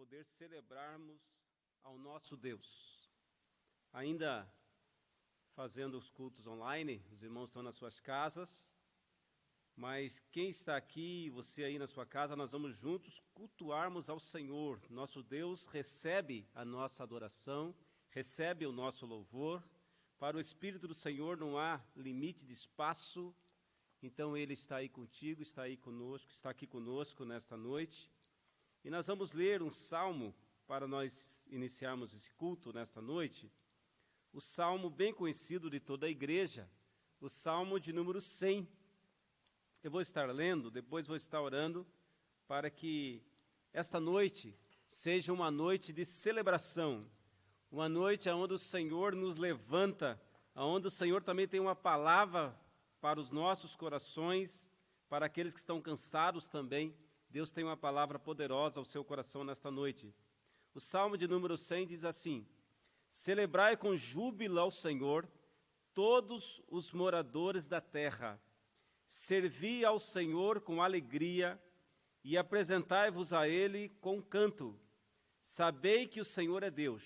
poder celebrarmos ao nosso Deus. Ainda fazendo os cultos online, os irmãos estão nas suas casas, mas quem está aqui, você aí na sua casa, nós vamos juntos cultuarmos ao Senhor. Nosso Deus recebe a nossa adoração, recebe o nosso louvor. Para o Espírito do Senhor não há limite de espaço, então Ele está aí contigo, está aí conosco, está aqui conosco nesta noite. E nós vamos ler um salmo para nós iniciarmos esse culto nesta noite. O salmo bem conhecido de toda a igreja, o salmo de número 100. Eu vou estar lendo, depois vou estar orando, para que esta noite seja uma noite de celebração, uma noite onde o Senhor nos levanta, onde o Senhor também tem uma palavra para os nossos corações, para aqueles que estão cansados também. Deus tem uma palavra poderosa ao seu coração nesta noite. O salmo de número 100 diz assim: celebrai com júbilo ao Senhor todos os moradores da terra. Servi ao Senhor com alegria e apresentai-vos a Ele com canto. Sabei que o Senhor é Deus.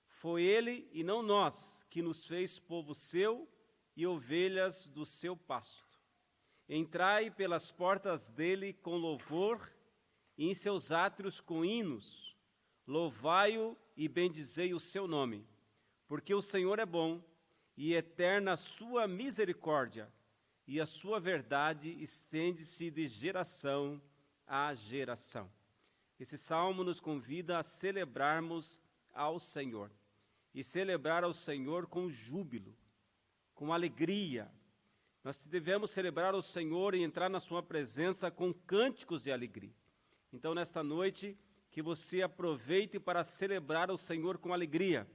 Foi Ele e não nós que nos fez povo seu e ovelhas do seu pasto. Entrai pelas portas dele com louvor e em seus átrios com hinos. Louvai-o e bendizei o seu nome, porque o Senhor é bom e eterna a sua misericórdia, e a sua verdade estende-se de geração a geração. Esse salmo nos convida a celebrarmos ao Senhor, e celebrar ao Senhor com júbilo, com alegria. Nós devemos celebrar ao Senhor e entrar na sua presença com cânticos de alegria. Então, nesta noite, que você aproveite para celebrar ao Senhor com alegria.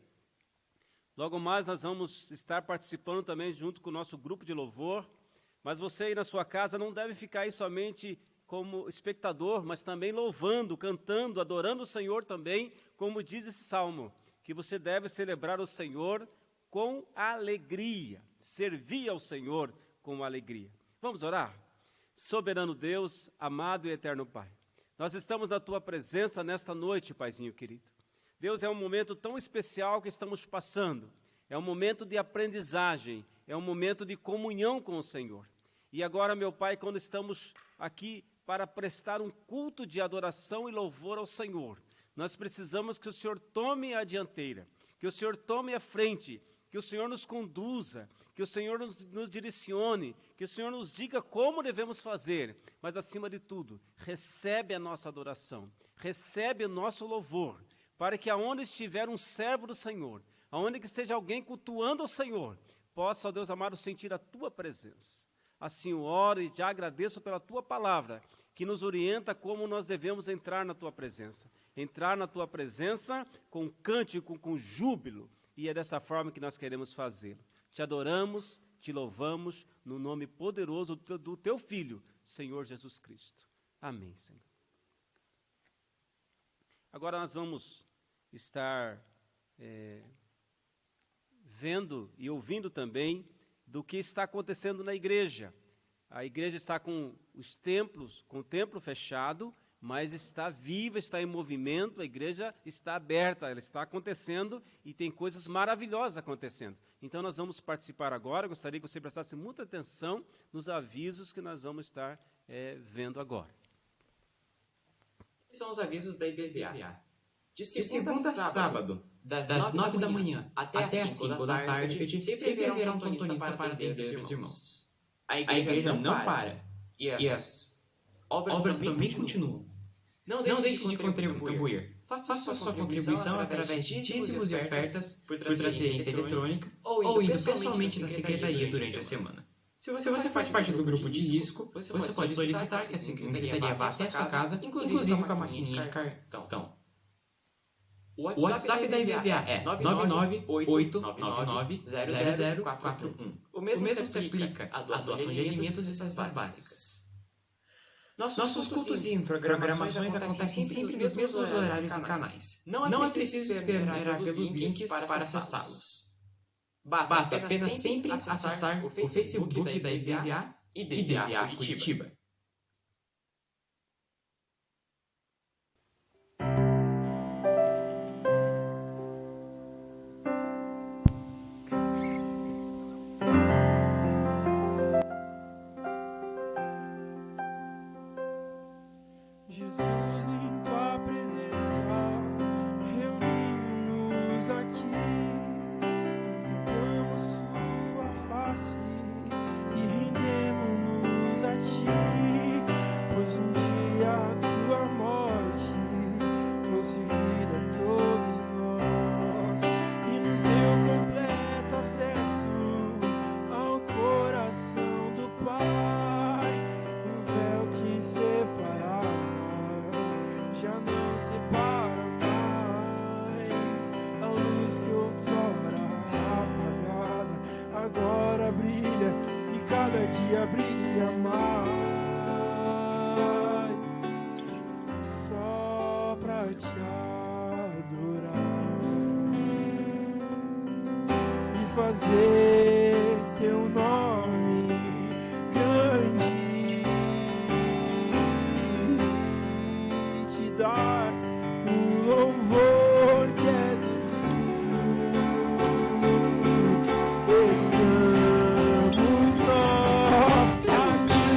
Logo mais nós vamos estar participando também junto com o nosso grupo de louvor, mas você aí na sua casa não deve ficar aí somente como espectador, mas também louvando, cantando, adorando o Senhor também, como diz esse salmo, que você deve celebrar o Senhor com alegria, servir ao Senhor com alegria. Vamos orar? Soberano Deus, amado e eterno Pai, nós estamos na Tua presença nesta noite, Paizinho querido. Deus, é um momento tão especial que estamos passando, é um momento de aprendizagem, é um momento de comunhão com o Senhor. E agora, meu Pai, quando estamos aqui para prestar um culto de adoração e louvor ao Senhor, nós precisamos que o Senhor tome a dianteira, que o Senhor tome a frente, que o Senhor nos conduza, que o Senhor nos direcione, que o Senhor nos diga como devemos fazer, mas acima de tudo, recebe a nossa adoração, recebe o nosso louvor, para que aonde estiver um servo do Senhor, aonde que seja alguém cultuando ao Senhor, possa, ó Deus amado, sentir a Tua presença. Assim eu oro e já agradeço pela Tua palavra, que nos orienta como nós devemos entrar na Tua presença. Entrar na Tua presença com cântico, com júbilo, e é dessa forma que nós queremos fazê-lo. Te adoramos, te louvamos, no nome poderoso do Teu Filho, Senhor Jesus Cristo. Amém, Senhor. Agora nós vamos estar vendo e ouvindo também do que está acontecendo na igreja. A igreja está com os templos, com o templo fechado, mas está viva, está em movimento, a igreja está aberta, ela está acontecendo e tem coisas maravilhosas acontecendo. Então nós vamos participar agora, eu gostaria que você prestasse muita atenção nos avisos que nós vamos estar vendo agora. São os avisos da IBVA. De segunda a sábado, das 9 da manhã até as 5 da tarde, sempre haverá um tonista para atender os irmãos. A igreja não para, e as obras também continuam. Não deixe de contribuir. Faça sua contribuição através de dízimos e ofertas por transferência eletrônica ou indo pessoalmente na secretaria durante a semana. Se você faz parte do grupo de risco, você pode solicitar que a secretaria vá até a sua casa, inclusive com a maquininha de cartão. O WhatsApp da IBVA é 998990041. O mesmo se aplica à doação de alimentos e cestas básicas. Nossos cultos e programações acontecem sempre nos mesmos horários e canais. Não é preciso esperar pelos links para acessá-los. Basta apenas sempre acessar o Facebook da IBVA e IBVA Curitiba. ti, pois um dia a tua morte trouxe vida a todos nós e nos deu completo acesso ao coração do Pai. O véu que separava já não separa mais. A luz que outrora apagada agora brilha e cada dia brilha mais, só pra te adorar e fazer teu nome grande, te dar o louvor que é devido. Estamos nós aqui.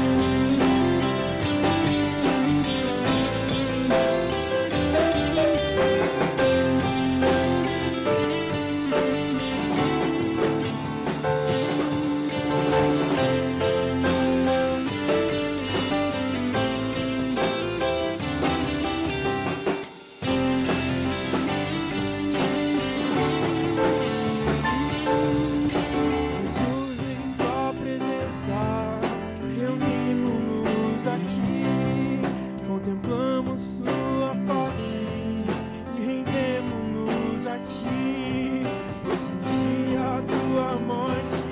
Jesus, em tua presença, reunimos-nos aqui, contemplamos tua face e rendemos-nos a ti, pois um dia a tua morte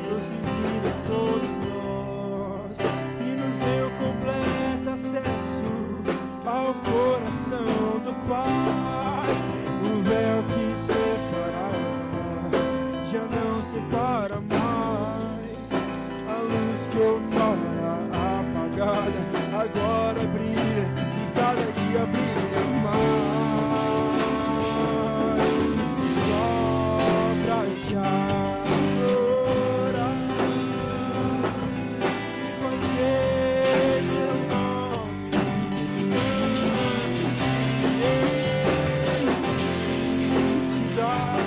trouxe vida a todos nós e nos deu completo acesso ao coração do Pai. O véu que separava já não separa mais. A luz que outrora apagada agora brilha e cada dia brilha mais, só pra te adorar e fazer teu nome grande, te dar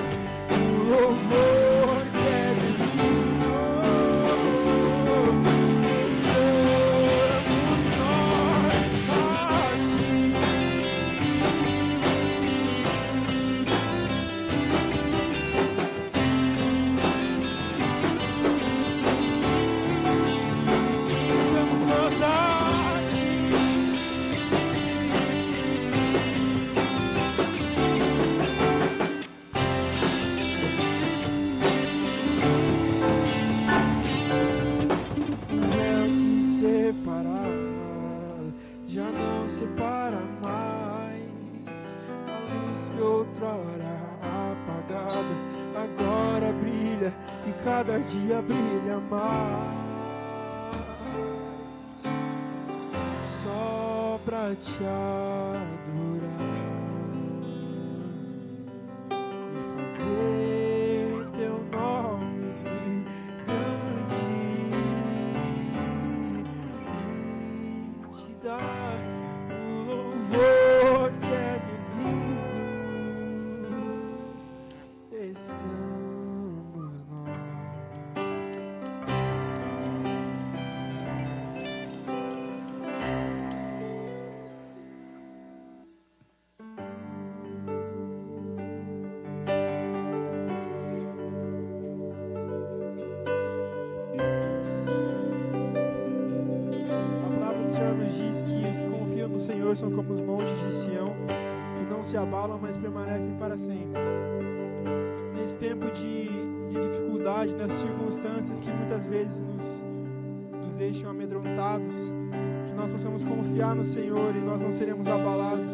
o louvor que é devido. Estamos nós aqui. Estamos nós aqui. O véu que separava já não separa mais. A luz que outrora apagada agora brilha e cada dia brilha mais, só pra te adorar e fazer teu nome grande e te dar o louvor que é devido. Estamos nós. A palavra do Senhor nos diz que os que confiam no Senhor são como os montes de Sião, que não se abalam, mas permanecem para sempre. Nesse tempo de dificuldade, nas circunstâncias que muitas vezes nos deixam amedrontados, que nós possamos confiar no Senhor e nós não seremos abalados.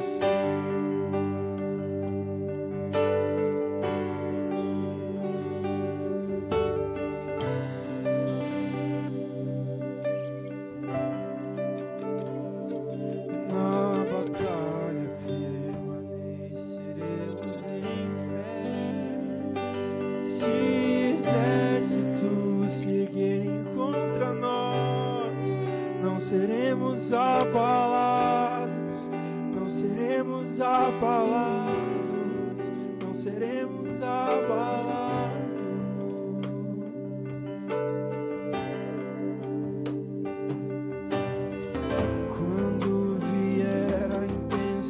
Na batalha permaneceremos em fé. Se exércitos se erguerem contra nós, não seremos abalados, não seremos abalados, não seremos abalados.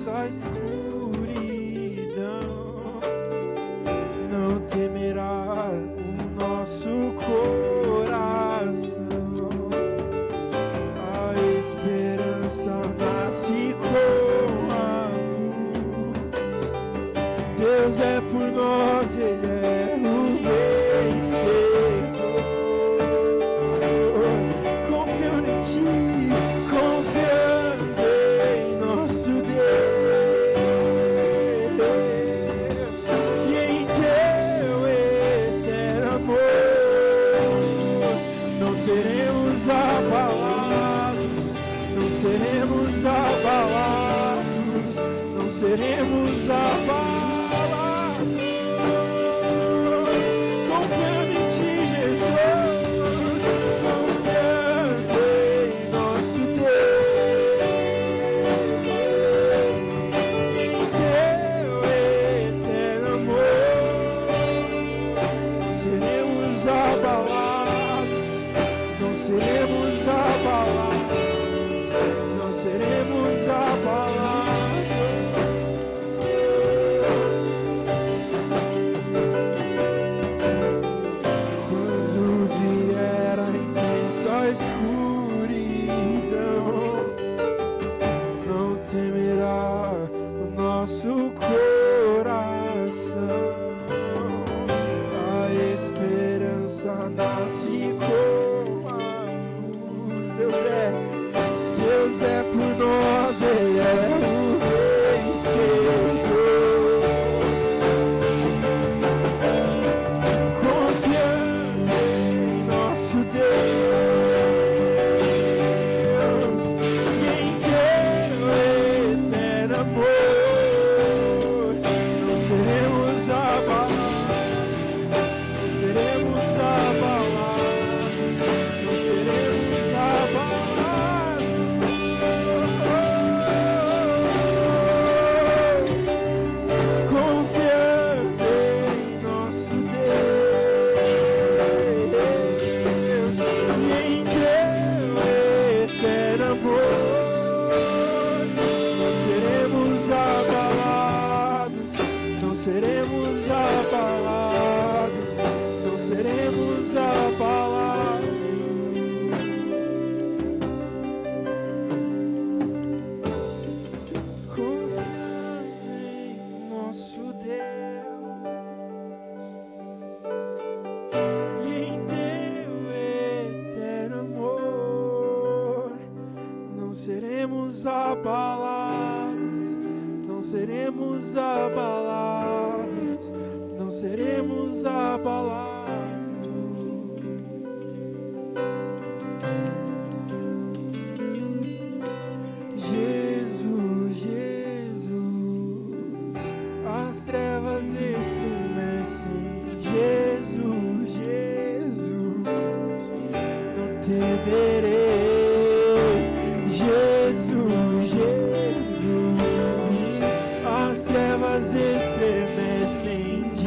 intensa escuridão, não temerá o nosso coração. A esperança nasce com a luz. Deus é por nós, Ele é o vencedor. Confiando em Ti, confiando em nosso Deus, e em Teu eterno amor, não seremos abalados, não seremos abalados, não seremos abalados. Confiando em Ti, Jesus, confiando em nosso Deus, em Teu eterno amor, seremos abalados, não seremos abalados, não seremos abalados. Quando vier a intensa escuridão, não temerá o nosso coração. A esperança nasce com a luz. Deus é por nós, Ele é o vencedor. Confiando em nosso Deus e em Teu eterno amor, não seremos abalados, não seremos abalados, não seremos abalados. Confiando em nosso Deus e em Teu eterno amor, não seremos abalados, não seremos abalados, não seremos abalados. Confiando em nosso Deus e em Teu eterno amor, não seremos abalados, não seremos abalados, não seremos abalados. Jesus, Jesus, as trevas estremecem. Jesus, Jesus, não temerei. Jesus, Jesus, as trevas estremecem. Jesus,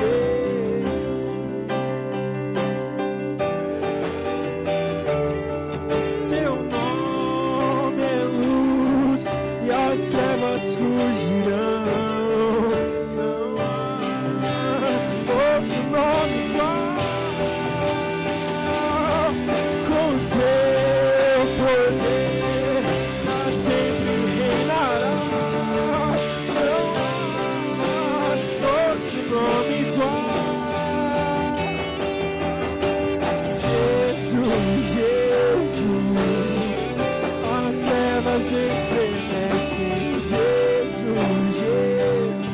Teu nome é luz e as trevas fugirão. Não há outro nome igual. Com Teu poder pra sempre reinarás. Não há outro nome igual. Jesus, Jesus, as trevas estremecem. Jesus, Jesus,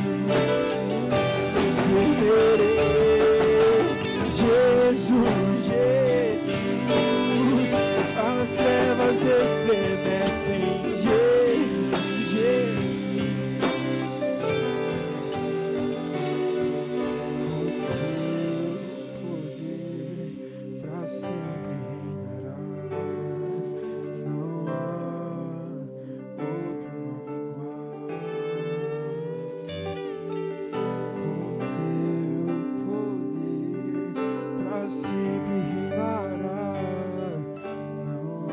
temerei. Jesus, Jesus, as trevas estremecem. Jesus, Jesus, poder pra sempre reinará. Não há outro nome igual. Com Teu poder pra sempre reinará. Não há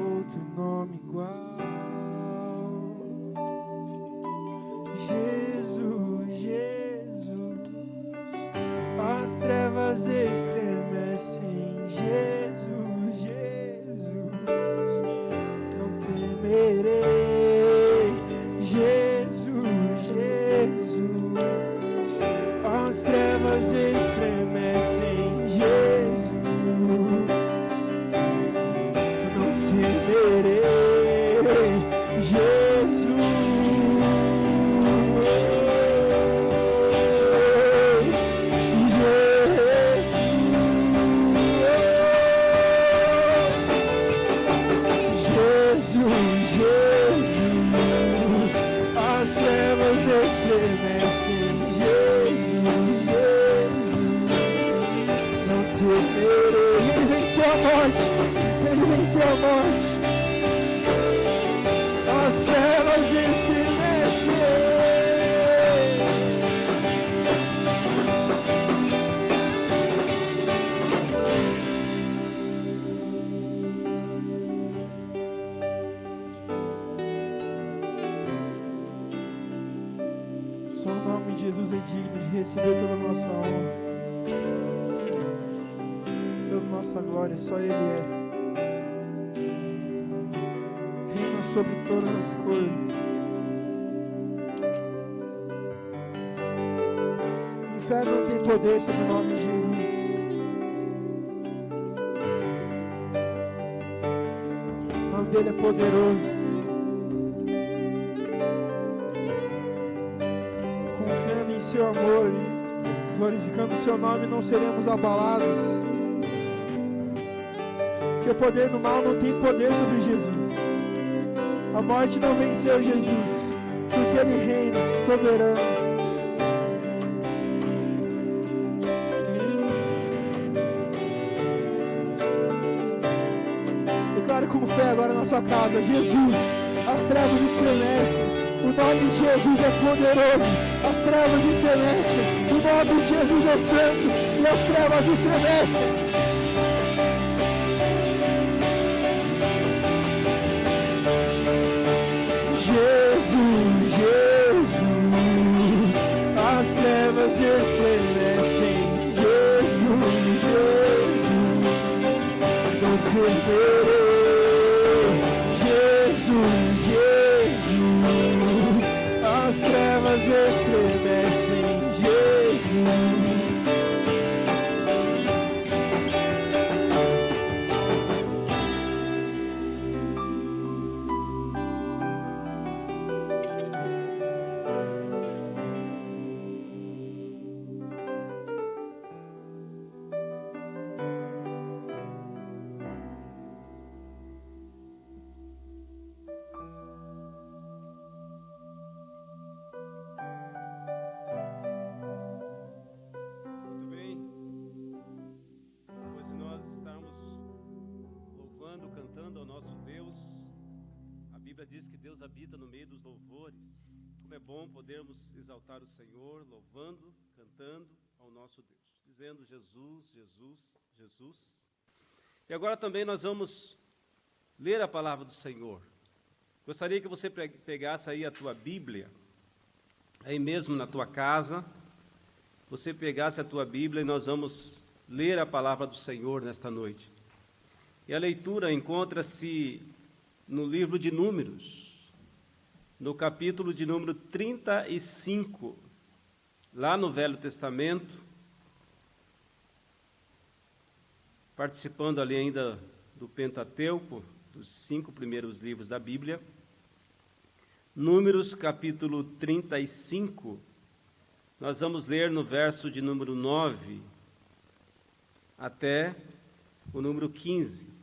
outro nome igual. as trevas estremecem, Jesus, Jesus, não temerei, Jesus, Jesus, as trevas estremecem, Jesus, não temerei, Jesus. Ele venceu a morte. As trevas estremecem. Só o nome de Jesus é digno de receber toda a nossa honra, toda a nossa glória. Só Ele é. Sobre todas as coisas. O inferno não tem poder sobre o nome de Jesus. O nome dele é poderoso. Confiando em seu amor e glorificando o seu nome, não seremos abalados. Porque o poder do mal não tem poder sobre Jesus. A morte não venceu Jesus, porque Ele reina soberano. Declare com fé agora na sua casa: Jesus, as trevas estremecem, o nome de Jesus é poderoso, as trevas estremecem, o nome de Jesus é santo, e as trevas estremecem. As trevas estremecem, Jesus, Jesus, não temerei, Jesus, Jesus, as trevas estremecem, Jesus. Diz que Deus habita no meio dos louvores. Como é bom podermos exaltar o Senhor, louvando, cantando ao nosso Deus, dizendo Jesus, Jesus, Jesus. E agora também nós vamos ler a palavra do Senhor. Gostaria que você pegasse aí a tua Bíblia, aí mesmo na tua casa, você pegasse a tua Bíblia e nós vamos ler a palavra do Senhor nesta noite. E a leitura encontra-se no livro de Números, no capítulo de número 35, lá no Velho Testamento, participando ali ainda do Pentateuco, dos 5 primeiros livros da Bíblia. Números, capítulo 35, nós vamos ler no verso de número 9 até o número 15.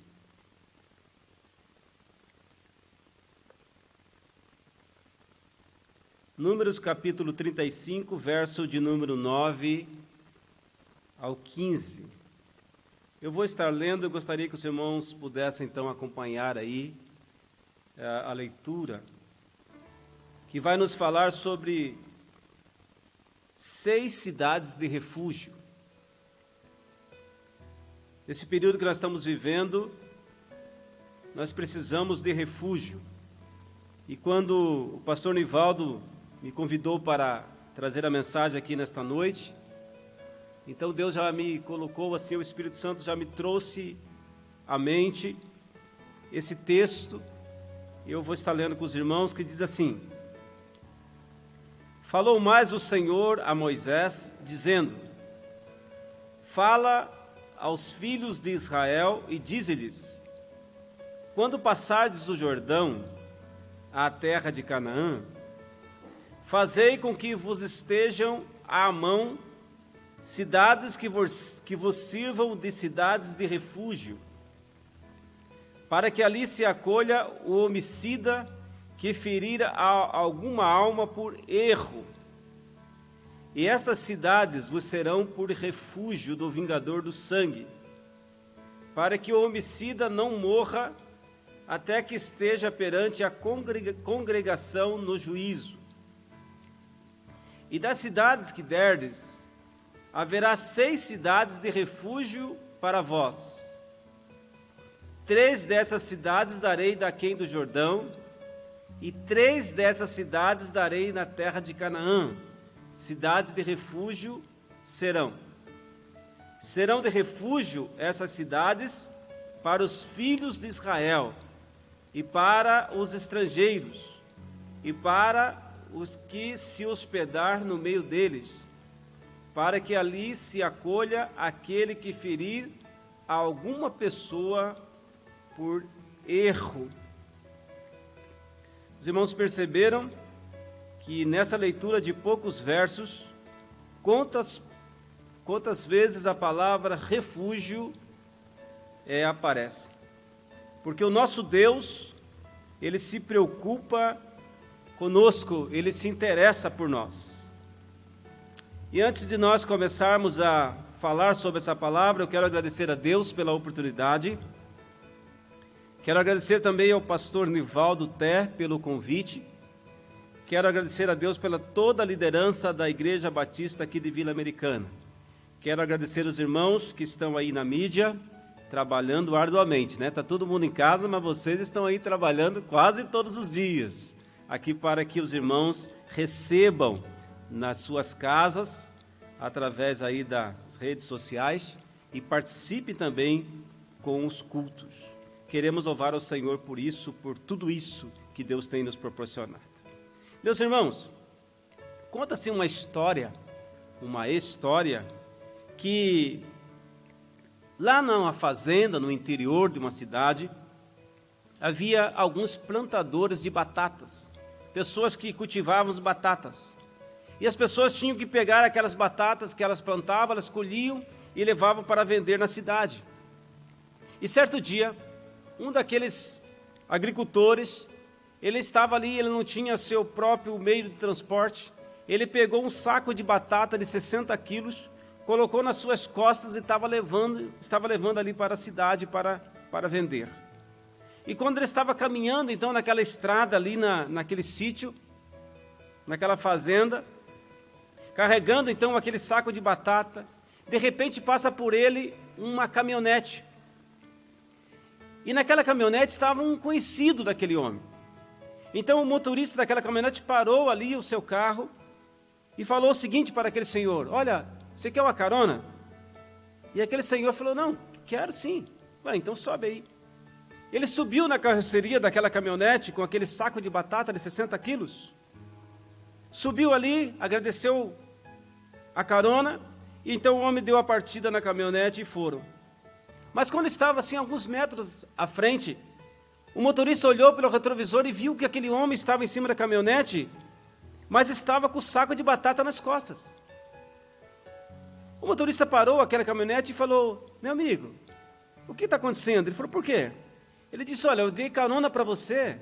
Números capítulo 35, verso de número 9 ao 15. Eu vou estar lendo, eu gostaria que os irmãos pudessem então acompanhar aí a leitura, que vai nos falar sobre 6 cidades de refúgio. Nesse período que nós estamos vivendo, nós precisamos de refúgio. E quando o pastor Nivaldo me convidou para trazer a mensagem aqui nesta noite, Então Deus já me colocou assim, o Espírito Santo já me trouxe à mente esse texto. Eu vou estar lendo com os irmãos, que diz assim: falou mais o Senhor a Moisés, dizendo: fala aos filhos de Israel e dize-lhes: quando passardes o Jordão, à terra de Canaã, fazei com que vos estejam à mão cidades que vos sirvam de cidades de refúgio, para que ali se acolha o homicida que ferir alguma alma por erro. E estas cidades vos serão por refúgio do vingador do sangue, para que o homicida não morra até que esteja perante a congregação no juízo. E das cidades que derdes, haverá 6 cidades de refúgio para vós. 3 dessas cidades darei daquém do Jordão, e 3 dessas cidades darei na terra de Canaã. Cidades de refúgio serão. Serão de refúgio essas cidades para os filhos de Israel, e para os estrangeiros, e para os que se hospedar no meio deles, para que ali se acolha aquele que ferir a alguma pessoa por erro. Os irmãos perceberam que nessa leitura de poucos versos, quantas vezes a palavra refúgio aparece. Porque o nosso Deus, Ele se preocupa conosco, Ele se interessa por nós. E antes de nós começarmos a falar sobre essa palavra, eu quero agradecer a Deus pela oportunidade. Quero agradecer também ao pastor Nivaldo Ter pelo convite. Quero agradecer a Deus pela toda a liderança da Igreja Batista aqui de Vila Americana. Quero agradecer os irmãos que estão aí na mídia, trabalhando arduamente, né? Está todo mundo em casa, mas vocês estão aí trabalhando quase todos os dias, aqui para que os irmãos recebam nas suas casas, através aí das redes sociais, e participem também com os cultos. Queremos louvar ao Senhor por isso, por tudo isso que Deus tem nos proporcionado. Meus irmãos, conta-se uma história que lá numa fazenda, no interior de uma cidade, havia alguns plantadores de batatas, pessoas que cultivavam as batatas. E as pessoas tinham que pegar aquelas batatas que elas plantavam, elas colhiam e levavam para vender na cidade. E certo dia, um daqueles agricultores, ele estava ali, ele não tinha seu próprio meio de transporte, ele pegou um saco de batata de 60 quilos, colocou nas suas costas e estava levando ali para a cidade para vender. E quando ele estava caminhando, então, naquela estrada ali, naquele sítio, naquela fazenda, carregando, então, aquele saco de batata, de repente passa por ele uma caminhonete. E naquela caminhonete estava um conhecido daquele homem. Então, o motorista daquela caminhonete parou ali o seu carro e falou o seguinte para aquele senhor: olha, você quer uma carona? E aquele senhor falou: não, quero sim. Então sobe aí. Ele subiu na carroceria daquela caminhonete com aquele saco de batata de 60 quilos. Subiu ali, agradeceu a carona, e então o homem deu a partida na caminhonete e foram. Mas quando estava assim alguns metros à frente, o motorista olhou pelo retrovisor e viu que aquele homem estava em cima da caminhonete, mas estava com o saco de batata nas costas. O motorista parou aquela caminhonete e falou: meu amigo, o que está acontecendo? Ele falou: por quê? Ele disse: olha, eu dei carona para você,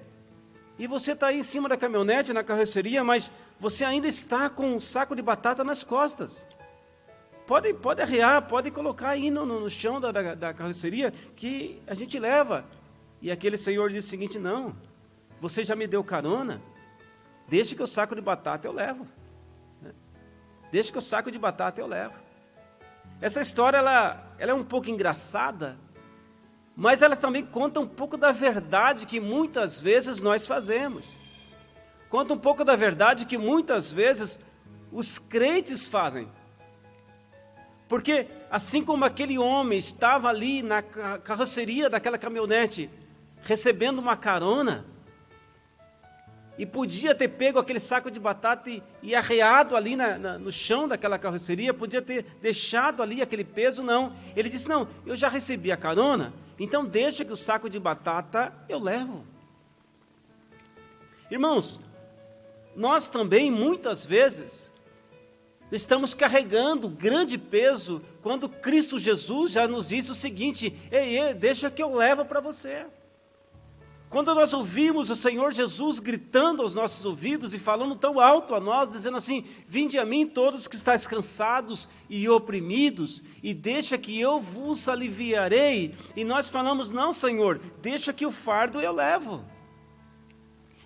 e você está aí em cima da caminhonete, na carroceria, mas você ainda está com um saco de batata nas costas. Pode arrear, pode colocar aí no chão da carroceria, que a gente leva. E aquele senhor disse o seguinte: não, você já me deu carona, deixe que o saco de batata eu levo. Deixe que o saco de batata eu levo. Essa história, ela é um pouco engraçada, mas ela também conta um pouco da verdade que muitas vezes nós fazemos. Conta um pouco da verdade que muitas vezes os crentes fazem. Porque assim como aquele homem estava ali na carroceria daquela caminhonete, recebendo uma carona, e podia ter pego aquele saco de batata e arreado ali no chão daquela carroceria, podia ter deixado ali aquele peso, não. Ele disse, não, eu já recebi a carona, então deixa que o saco de batata eu levo. Irmãos, nós também, muitas vezes, estamos carregando grande peso, quando Cristo Jesus já nos disse o seguinte, ei, deixa que eu levo para você. Quando nós ouvimos o Senhor Jesus gritando aos nossos ouvidos e falando tão alto a nós, dizendo assim, vinde a mim todos que estáis cansados e oprimidos, e deixa que eu vos aliviarei, e nós falamos, não Senhor, deixa que o fardo eu levo,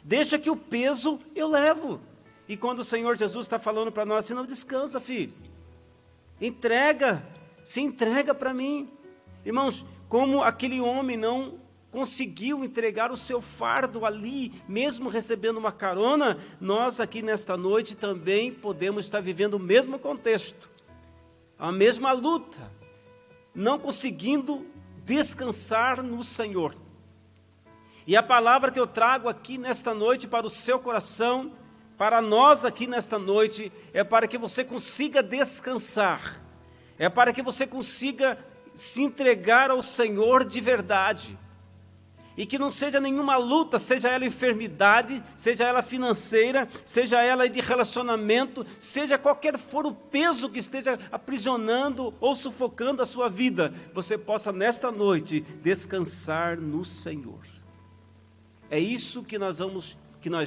deixa que o peso eu levo. E quando o Senhor Jesus está falando para nós assim, não descansa filho, se entrega para mim. Irmãos, como aquele homem não conseguiu entregar o seu fardo ali, mesmo recebendo uma carona, nós aqui nesta noite também podemos estar vivendo o mesmo contexto, a mesma luta, não conseguindo descansar no Senhor. E a palavra que eu trago aqui nesta noite para o seu coração, para nós aqui nesta noite, é para que você consiga descansar, é para que você consiga se entregar ao Senhor de verdade, e que não seja nenhuma luta, seja ela enfermidade, seja ela financeira, seja ela de relacionamento, seja qualquer for o peso que esteja aprisionando ou sufocando a sua vida, você possa nesta noite descansar no Senhor. É isso que nós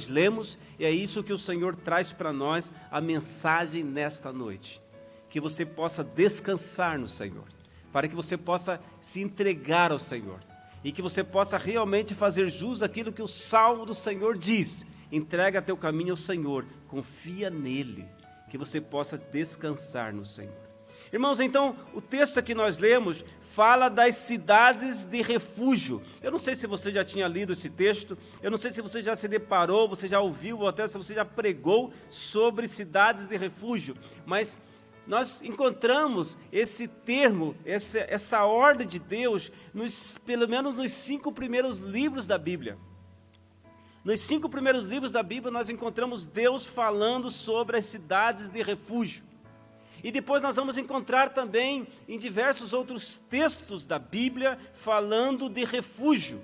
lemos, e é isso que o Senhor traz para nós, a mensagem nesta noite. Que você possa descansar no Senhor, para que você possa se entregar ao Senhor, e que você possa realmente fazer jus àquilo que o Salmo do Senhor diz, entrega teu caminho ao Senhor, confia nele, que você possa descansar no Senhor. Irmãos, então, o texto que nós lemos fala das cidades de refúgio. Eu não sei se você já tinha lido esse texto, eu não sei se você já se deparou, você já ouviu, ou até se você já pregou sobre cidades de refúgio, mas nós encontramos esse termo, essa ordem de Deus, pelo menos nos 5 primeiros livros da Bíblia. Nos 5 primeiros livros da Bíblia, nós encontramos Deus falando sobre as cidades de refúgio. E depois nós vamos encontrar também em diversos outros textos da Bíblia falando de refúgio.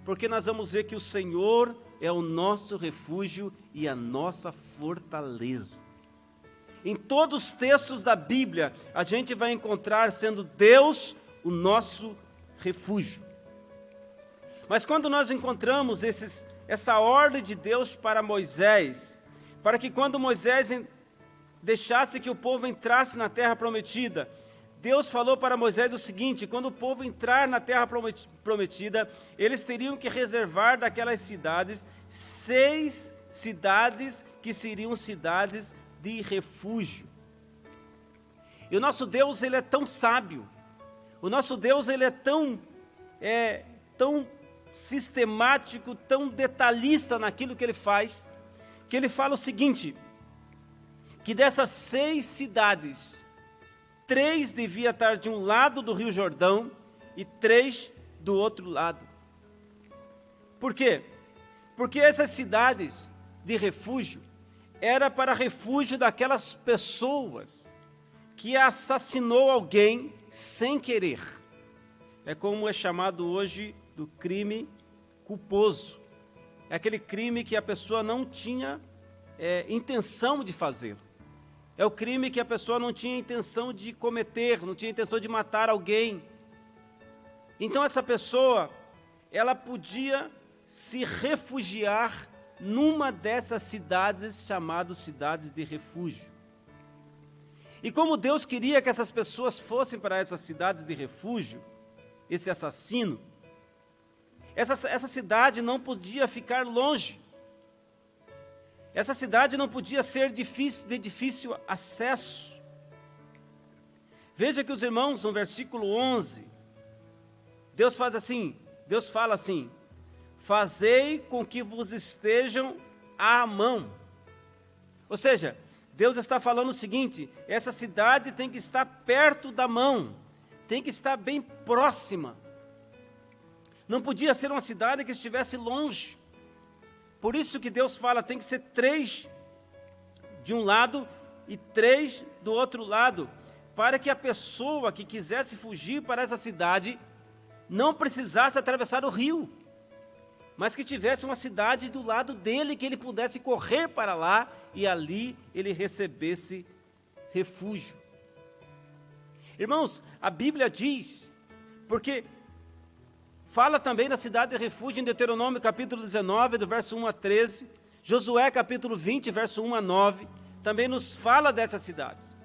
Porque nós vamos ver que o Senhor é o nosso refúgio e a nossa fortaleza. Em todos os textos da Bíblia, a gente vai encontrar sendo Deus o nosso refúgio. Mas quando nós encontramos essa ordem de Deus para Moisés, para que quando Moisés deixasse que o povo entrasse na terra prometida, Deus falou para Moisés o seguinte, quando o povo entrar na terra prometida, eles teriam que reservar daquelas cidades 6 cidades que seriam cidades de refúgio. E o nosso Deus, ele é tão sábio, o nosso Deus, ele é tão sistemático, tão detalhista naquilo que ele faz, que ele fala o seguinte, que dessas 6 cidades, 3 devia estar de um lado do Rio Jordão e 3 do outro lado. Por quê? Porque essas cidades de refúgio era para refúgio daquelas pessoas que assassinou alguém sem querer. É como é chamado hoje do crime culposo. É aquele crime que a pessoa não tinha intenção de fazer. É o crime que a pessoa não tinha intenção de cometer, não tinha intenção de matar alguém. Então essa pessoa, ela podia se refugiar numa dessas cidades chamadas cidades de refúgio. E como Deus queria que essas pessoas fossem para essas cidades de refúgio, esse assassino, essa cidade não podia ficar longe. Essa cidade não podia ser de difícil acesso. Veja que os irmãos, no versículo 11, Deus fala assim, fazei com que vos estejam à mão. Ou seja, Deus está falando o seguinte: essa cidade tem que estar perto da mão, tem que estar bem próxima. Não podia ser uma cidade que estivesse longe. Por isso que Deus fala, tem que ser 3 de um lado e 3 do outro lado, para que a pessoa que quisesse fugir para essa cidade não precisasse atravessar o rio, mas que tivesse uma cidade do lado dele, que ele pudesse correr para lá e ali ele recebesse refúgio. Irmãos, a Bíblia diz, porque fala também da cidade de refúgio em Deuteronômio capítulo 19, do verso 1 a 13, Josué capítulo 20, verso 1 a 9, também nos fala dessas cidades.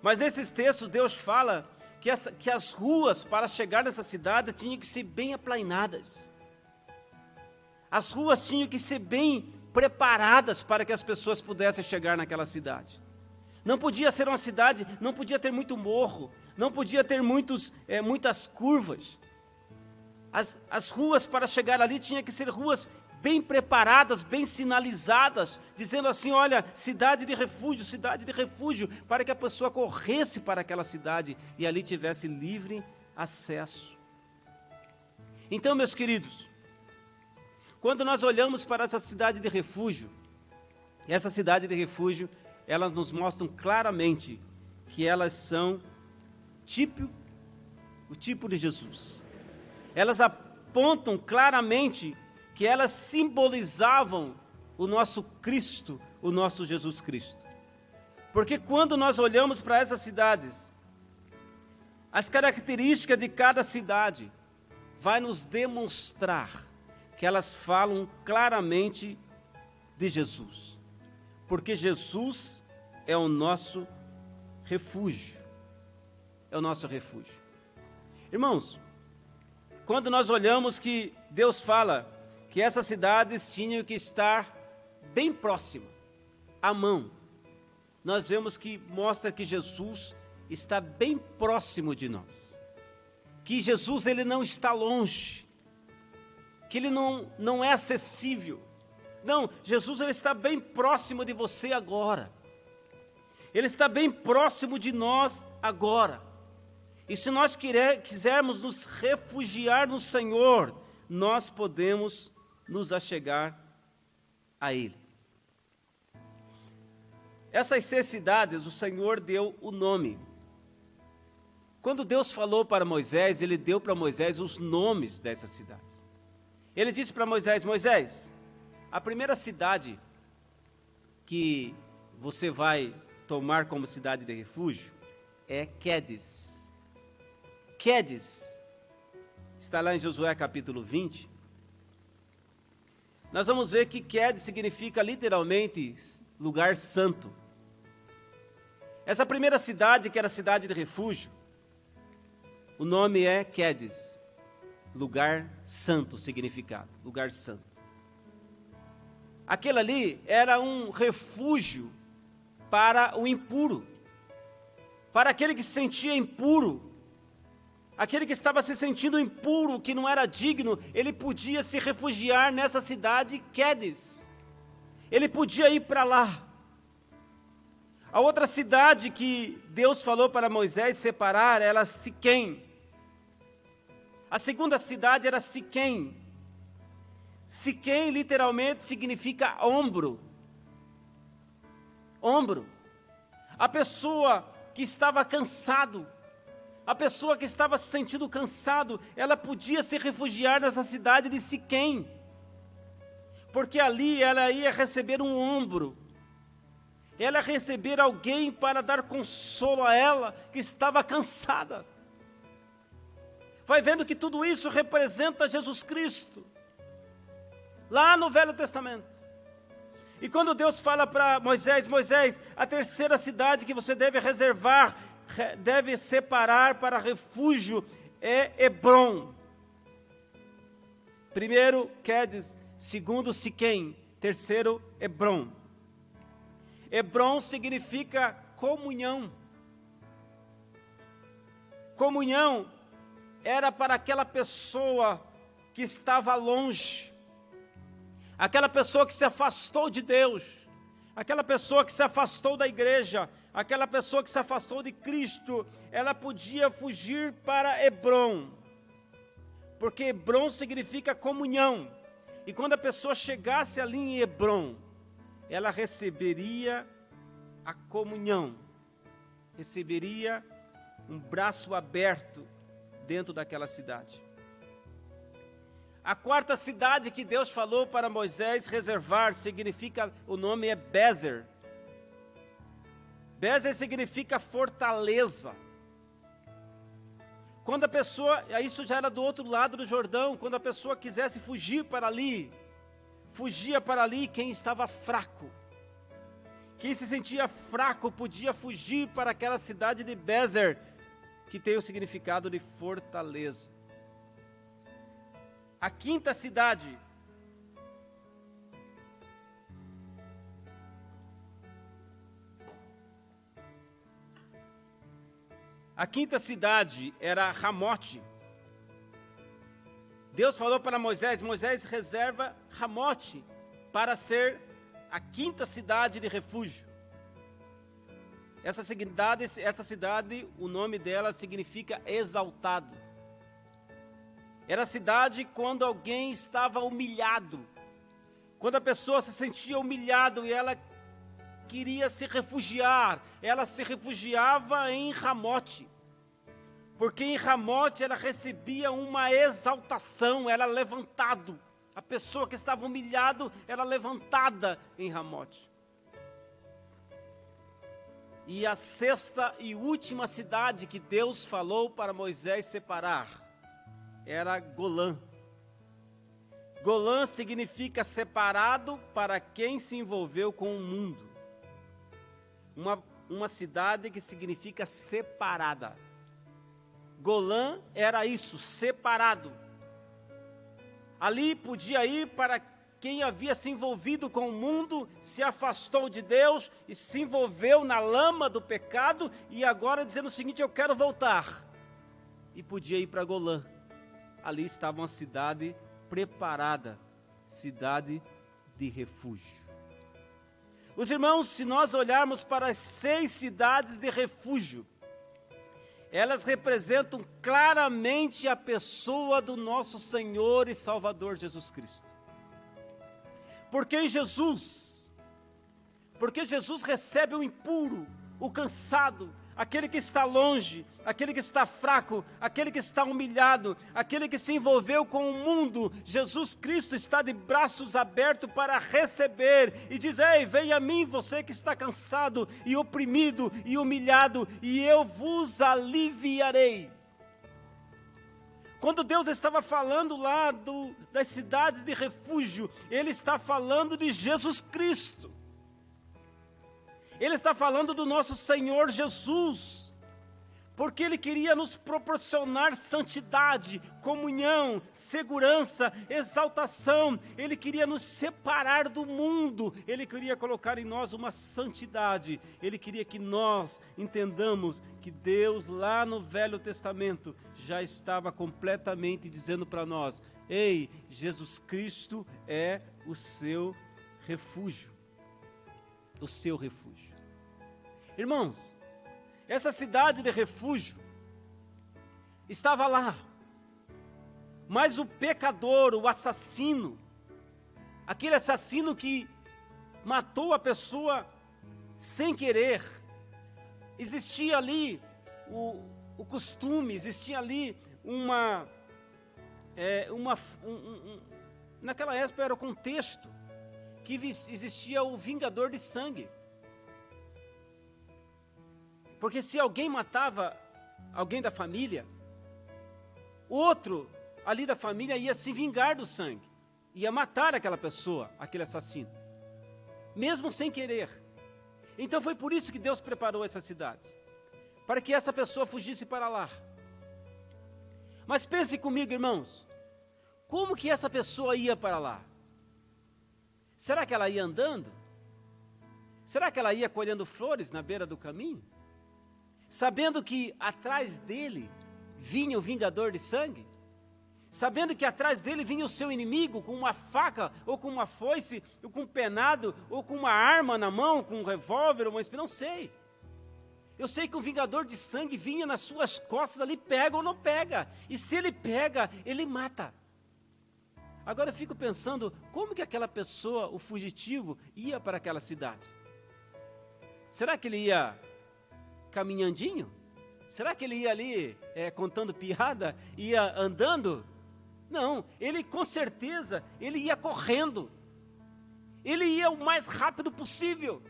Mas nesses textos Deus fala que as ruas para chegar nessa cidade tinham que ser bem aplainadas. As ruas tinham que ser bem preparadas para que as pessoas pudessem chegar naquela cidade. Não podia ser uma cidade, não podia ter muito morro, não podia ter muitas curvas. As ruas para chegar ali tinham que ser ruas bem preparadas, bem sinalizadas, dizendo assim, olha, cidade de refúgio, para que a pessoa corresse para aquela cidade e ali tivesse livre acesso. Então, meus queridos, quando nós olhamos para essa cidade de refúgio, elas nos mostram claramente que elas são o tipo de Jesus. Elas apontam claramente que elas simbolizavam o nosso Cristo, o nosso Jesus Cristo. Porque quando nós olhamos para essas cidades, as características de cada cidade vai nos demonstrar que elas falam claramente de Jesus. Porque Jesus é o nosso refúgio. É o nosso refúgio. Irmãos, quando nós olhamos que Deus fala que essas cidades tinham que estar bem próximas, à mão, nós vemos que mostra que Jesus está bem próximo de nós. Que Jesus, ele não está longe. Que ele não é acessível. Não, Jesus, ele está bem próximo de você agora. Ele está bem próximo de nós agora. E se nós quisermos nos refugiar no Senhor, nós podemos nos achegar a Ele. Essas 6 cidades, o Senhor deu o nome. Quando Deus falou para Moisés, Ele deu para Moisés os nomes dessas cidades. Ele disse para Moisés, Moisés, a primeira cidade que você vai tomar como cidade de refúgio é Quedes. Quedes, está lá em Josué capítulo 20. Nós vamos ver que Quedes significa literalmente lugar santo. Essa primeira cidade, que era a cidade de refúgio, o nome é Quedes, lugar santo, significado, lugar santo. Aquele ali era um refúgio para o impuro, para aquele que se sentia impuro, aquele que estava se sentindo impuro, que não era digno, ele podia se refugiar nessa cidade Quedes. Ele podia ir para lá. A outra cidade que Deus falou para Moisés separar era Siquém. A segunda cidade era Siquém. Siquém literalmente significa ombro. Ombro. A pessoa que estava cansado, a pessoa que estava se sentindo cansado, ela podia se refugiar nessa cidade de Siquém, porque ali ela ia receber um ombro, ela ia receber alguém para dar consolo a ela, que estava cansada. Vai vendo que tudo isso representa Jesus Cristo, lá no Velho Testamento. E quando Deus fala para Moisés, Moisés, a terceira cidade que você deve reservar, deve separar para refúgio, é Hebrom. Primeiro, Quedes. Segundo, Siquém. Terceiro, Hebrom. Hebrom significa comunhão. Comunhão era para aquela pessoa que estava longe, aquela pessoa que se afastou de Deus, aquela pessoa que se afastou da igreja, aquela pessoa que se afastou de Cristo, ela podia fugir para Hebrom, porque Hebrom significa comunhão, e quando a pessoa chegasse ali em Hebrom, ela receberia a comunhão, receberia um braço aberto dentro daquela cidade. A quarta cidade que Deus falou para Moisés reservar, significa, o nome é Bezer. Bezer significa fortaleza. Quando a pessoa, isso já era do outro lado do Jordão, quando a pessoa quisesse fugir para ali, fugia para ali quem estava fraco. Quem se sentia fraco podia fugir para aquela cidade de Bezer, que tem o significado de fortaleza. A quinta cidade era Ramote. Deus falou para Moisés, Moisés reserva Ramote para ser a quinta cidade de refúgio. Essa cidade, o nome dela significa exaltado. Era a cidade quando alguém estava humilhado, quando a pessoa se sentia humilhado e ela queria se refugiar, ela se refugiava em Ramote, porque em Ramote ela recebia uma exaltação, era levantado, a pessoa que estava humilhado era levantada em Ramote. E a sexta e última cidade que Deus falou para Moisés separar era Golã. Golã significa separado para quem se envolveu com o mundo. Uma cidade que significa separada. Golã era isso, separado. Ali podia ir para quem havia se envolvido com o mundo, se afastou de Deus e se envolveu na lama do pecado e agora dizendo o seguinte, eu quero voltar. E podia ir para Golã. Ali estava uma cidade preparada, cidade de refúgio. Os irmãos, se nós olharmos para as 6 cidades de refúgio, elas representam claramente a pessoa do nosso Senhor e Salvador Jesus Cristo. Porque Jesus recebe o impuro, o cansado, aquele que está longe, aquele que está fraco, aquele que está humilhado, aquele que se envolveu com o mundo. Jesus Cristo está de braços abertos para receber e diz, ei, venha a mim você que está cansado e oprimido e humilhado e eu vos aliviarei. Quando Deus estava falando lá das cidades de refúgio, Ele está falando de Jesus Cristo. Ele está falando do nosso Senhor Jesus, porque Ele queria nos proporcionar santidade, comunhão, segurança, exaltação. Ele queria nos separar do mundo, Ele queria colocar em nós uma santidade. Ele queria que nós entendamos que Deus lá no Velho Testamento já estava completamente dizendo para nós, ei, Jesus Cristo é o seu refúgio. O seu refúgio. Irmãos, essa cidade de refúgio estava lá, mas o pecador, o assassino, aquele assassino que matou a pessoa sem querer, existia ali o costume, existia ali naquela época era o contexto, que existia o vingador de sangue. Porque se alguém matava alguém da família, o outro ali da família ia se vingar do sangue, ia matar aquela pessoa, aquele assassino, mesmo sem querer. Então foi por isso que Deus preparou essas cidades, para que essa pessoa fugisse para lá. Mas pense comigo, irmãos, como que essa pessoa ia para lá? Será que ela ia andando? Será que ela ia colhendo flores na beira do caminho? Sabendo que atrás dele vinha o vingador de sangue? sabendo que atrás dele vinha o seu inimigo com uma faca, ou com uma foice, ou com um penado, ou com uma arma na mão, com um revólver, ou uma espada, não sei. Eu sei que o vingador de sangue vinha nas suas costas ali, pega ou não pega, e se ele pega, ele mata. Agora eu fico pensando, como que aquela pessoa, o fugitivo, ia para aquela cidade? Será que ele ia caminhandinho? Será que ele ia ali contando piada, ia andando? Não, ele com certeza, ele ia correndo. Ele ia o mais rápido possível.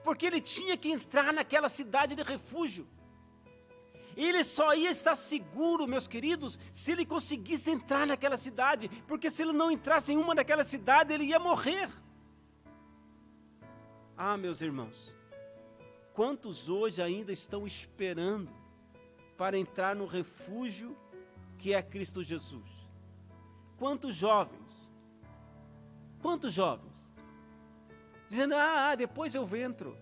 Porque ele tinha que entrar naquela cidade de refúgio. Ele só ia estar seguro, meus queridos, se ele conseguisse entrar naquela cidade. Porque se ele não entrasse em uma daquelas cidades, ele ia morrer. Ah, meus irmãos, quantos hoje ainda estão esperando para entrar no refúgio que é Cristo Jesus? Quantos jovens? Quantos jovens? Dizendo, depois eu entro.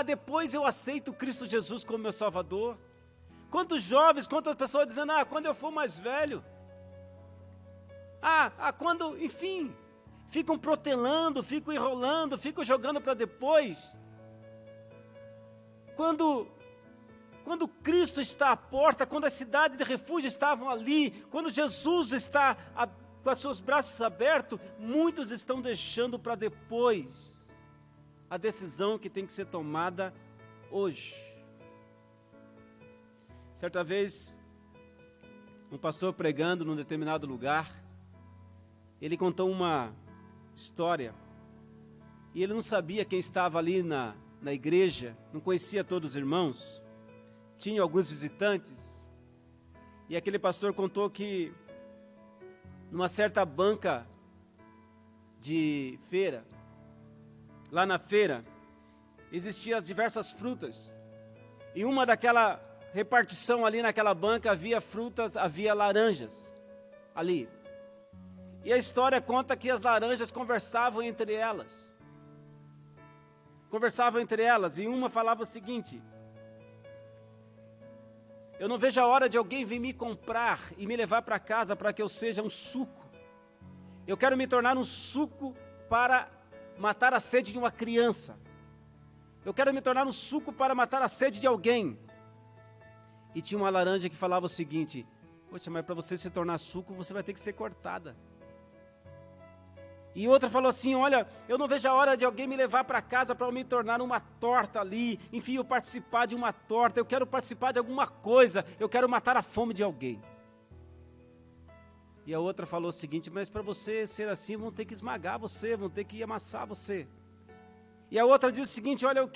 Depois eu aceito Cristo Jesus como meu Salvador. Quantos jovens, quantas pessoas dizendo, quando eu for mais velho. Quando, enfim, ficam protelando, ficam enrolando, ficam jogando para depois. Quando Cristo está à porta, quando as cidades de refúgio estavam ali, quando Jesus está com os seus braços abertos, muitos estão deixando para depois a decisão que tem que ser tomada hoje. Certa vez, um pastor pregando num determinado lugar, ele contou uma história, e ele não sabia quem estava ali na igreja, não conhecia todos os irmãos, tinha alguns visitantes, e aquele pastor contou que numa certa banca de feira, lá na feira, existiam as diversas frutas, e uma daquela repartição ali naquela banca havia frutas, havia laranjas ali, e a história conta que as laranjas conversavam entre elas, e uma falava o seguinte: eu não vejo a hora de alguém vir me comprar e me levar para casa para que eu seja um suco. Eu quero me tornar um suco para matar a sede de uma criança. Eu quero me tornar um suco para matar a sede de alguém. E tinha uma laranja que falava o seguinte: poxa, mas para você se tornar suco, você vai ter que ser cortada. E outra falou assim: olha, eu não vejo a hora de alguém me levar para casa para eu me tornar uma torta ali, enfim, eu participar de uma torta, eu quero participar de alguma coisa, eu quero matar a fome de alguém. E a outra falou o seguinte: mas para você ser assim, vão ter que esmagar você, vão ter que amassar você. E a outra diz o seguinte: olha,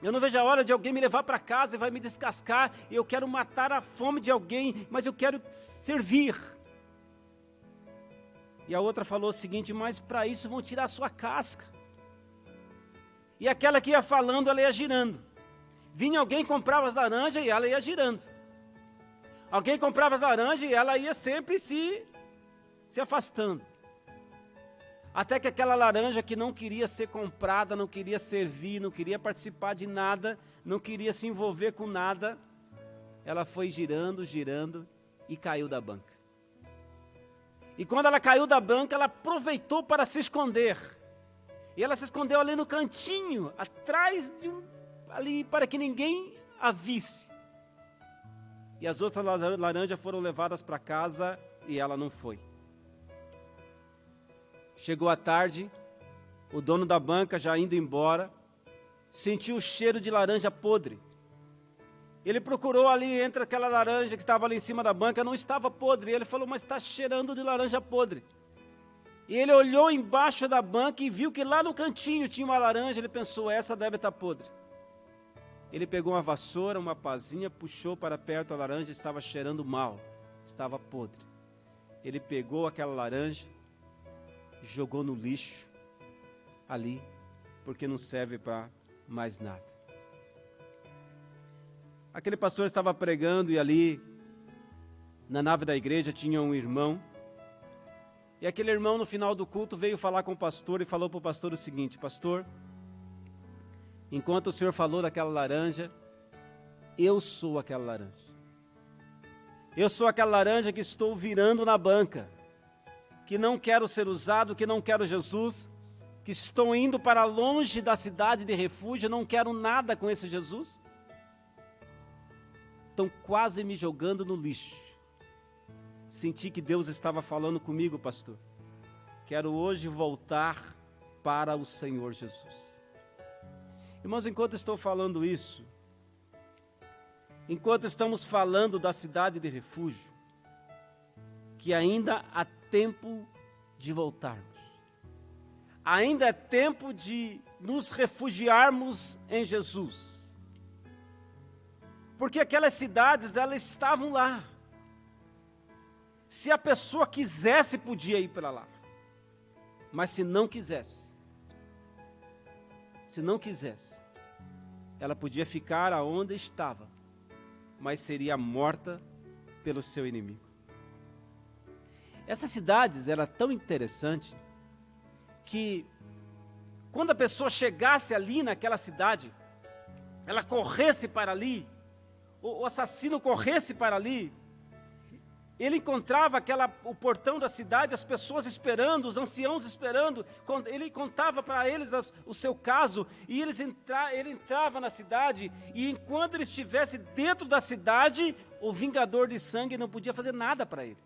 eu não vejo a hora de alguém me levar para casa e vai me descascar, e eu quero matar a fome de alguém, mas eu quero servir. E a outra falou o seguinte: mas para isso vão tirar a sua casca. E aquela que ia falando, ela ia girando. Vinha alguém, comprava as laranjas e ela ia girando. Alguém comprava as laranjas e ela ia sempre se afastando. Até que aquela laranja que não queria ser comprada, não queria servir, não queria participar de nada, não queria se envolver com nada, ela foi girando, girando e caiu da banca. E quando ela caiu da banca, ela aproveitou para se esconder. E ela se escondeu ali no cantinho, atrás ali, para que ninguém a visse. E as outras laranjas foram levadas para casa e ela não foi. Chegou a tarde, o dono da banca já indo embora, sentiu o cheiro de laranja podre. Ele procurou ali entre aquela laranja que estava ali em cima da banca, não estava podre. Ele falou: mas está cheirando de laranja podre. E ele olhou embaixo da banca e viu que lá no cantinho tinha uma laranja. Ele pensou: essa deve estar podre. Ele pegou uma vassoura, uma pazinha, puxou para perto a laranja, estava cheirando mal, estava podre. Ele pegou aquela laranja, jogou no lixo, ali, porque não serve para mais nada. Aquele pastor estava pregando e ali, na nave da igreja, tinha um irmão. E aquele irmão, no final do culto, veio falar com o pastor e falou para o pastor o seguinte: pastor, enquanto o senhor falou daquela laranja, eu sou aquela laranja. Eu sou aquela laranja que estou virando na banca, que não quero ser usado, que não quero Jesus, que estou indo para longe da cidade de refúgio, não quero nada com esse Jesus. Estão quase me jogando no lixo. Senti que Deus estava falando comigo, pastor. Quero hoje voltar para o Senhor Jesus. Irmãos, enquanto estou falando isso, enquanto estamos falando da cidade de refúgio, que ainda há tempo de voltarmos. Ainda é tempo de nos refugiarmos em Jesus. Porque aquelas cidades, elas estavam lá. Se a pessoa quisesse, podia ir para lá. Mas se não quisesse, ela podia ficar aonde estava, mas seria morta pelo seu inimigo. Essas cidades eram tão interessantes que quando a pessoa chegasse ali naquela cidade, ela corresse para ali, o assassino corresse para ali, ele encontrava o portão da cidade, as pessoas esperando, os anciãos esperando, ele contava para eles o seu caso, e ele entrava na cidade, e enquanto ele estivesse dentro da cidade, o vingador de sangue não podia fazer nada para ele.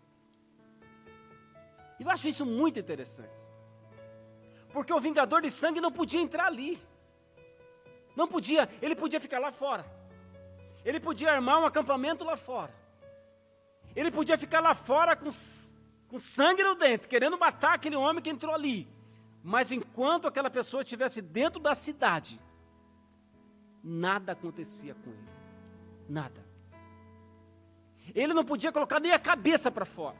Eu acho isso muito interessante, porque o vingador de sangue não podia entrar ali, não podia, ele podia ficar lá fora, ele podia armar um acampamento lá fora, ele podia ficar lá fora com sangue no dente, querendo matar aquele homem que entrou ali. Mas enquanto aquela pessoa estivesse dentro da cidade, nada acontecia com ele. Nada. Ele não podia colocar nem a cabeça para fora.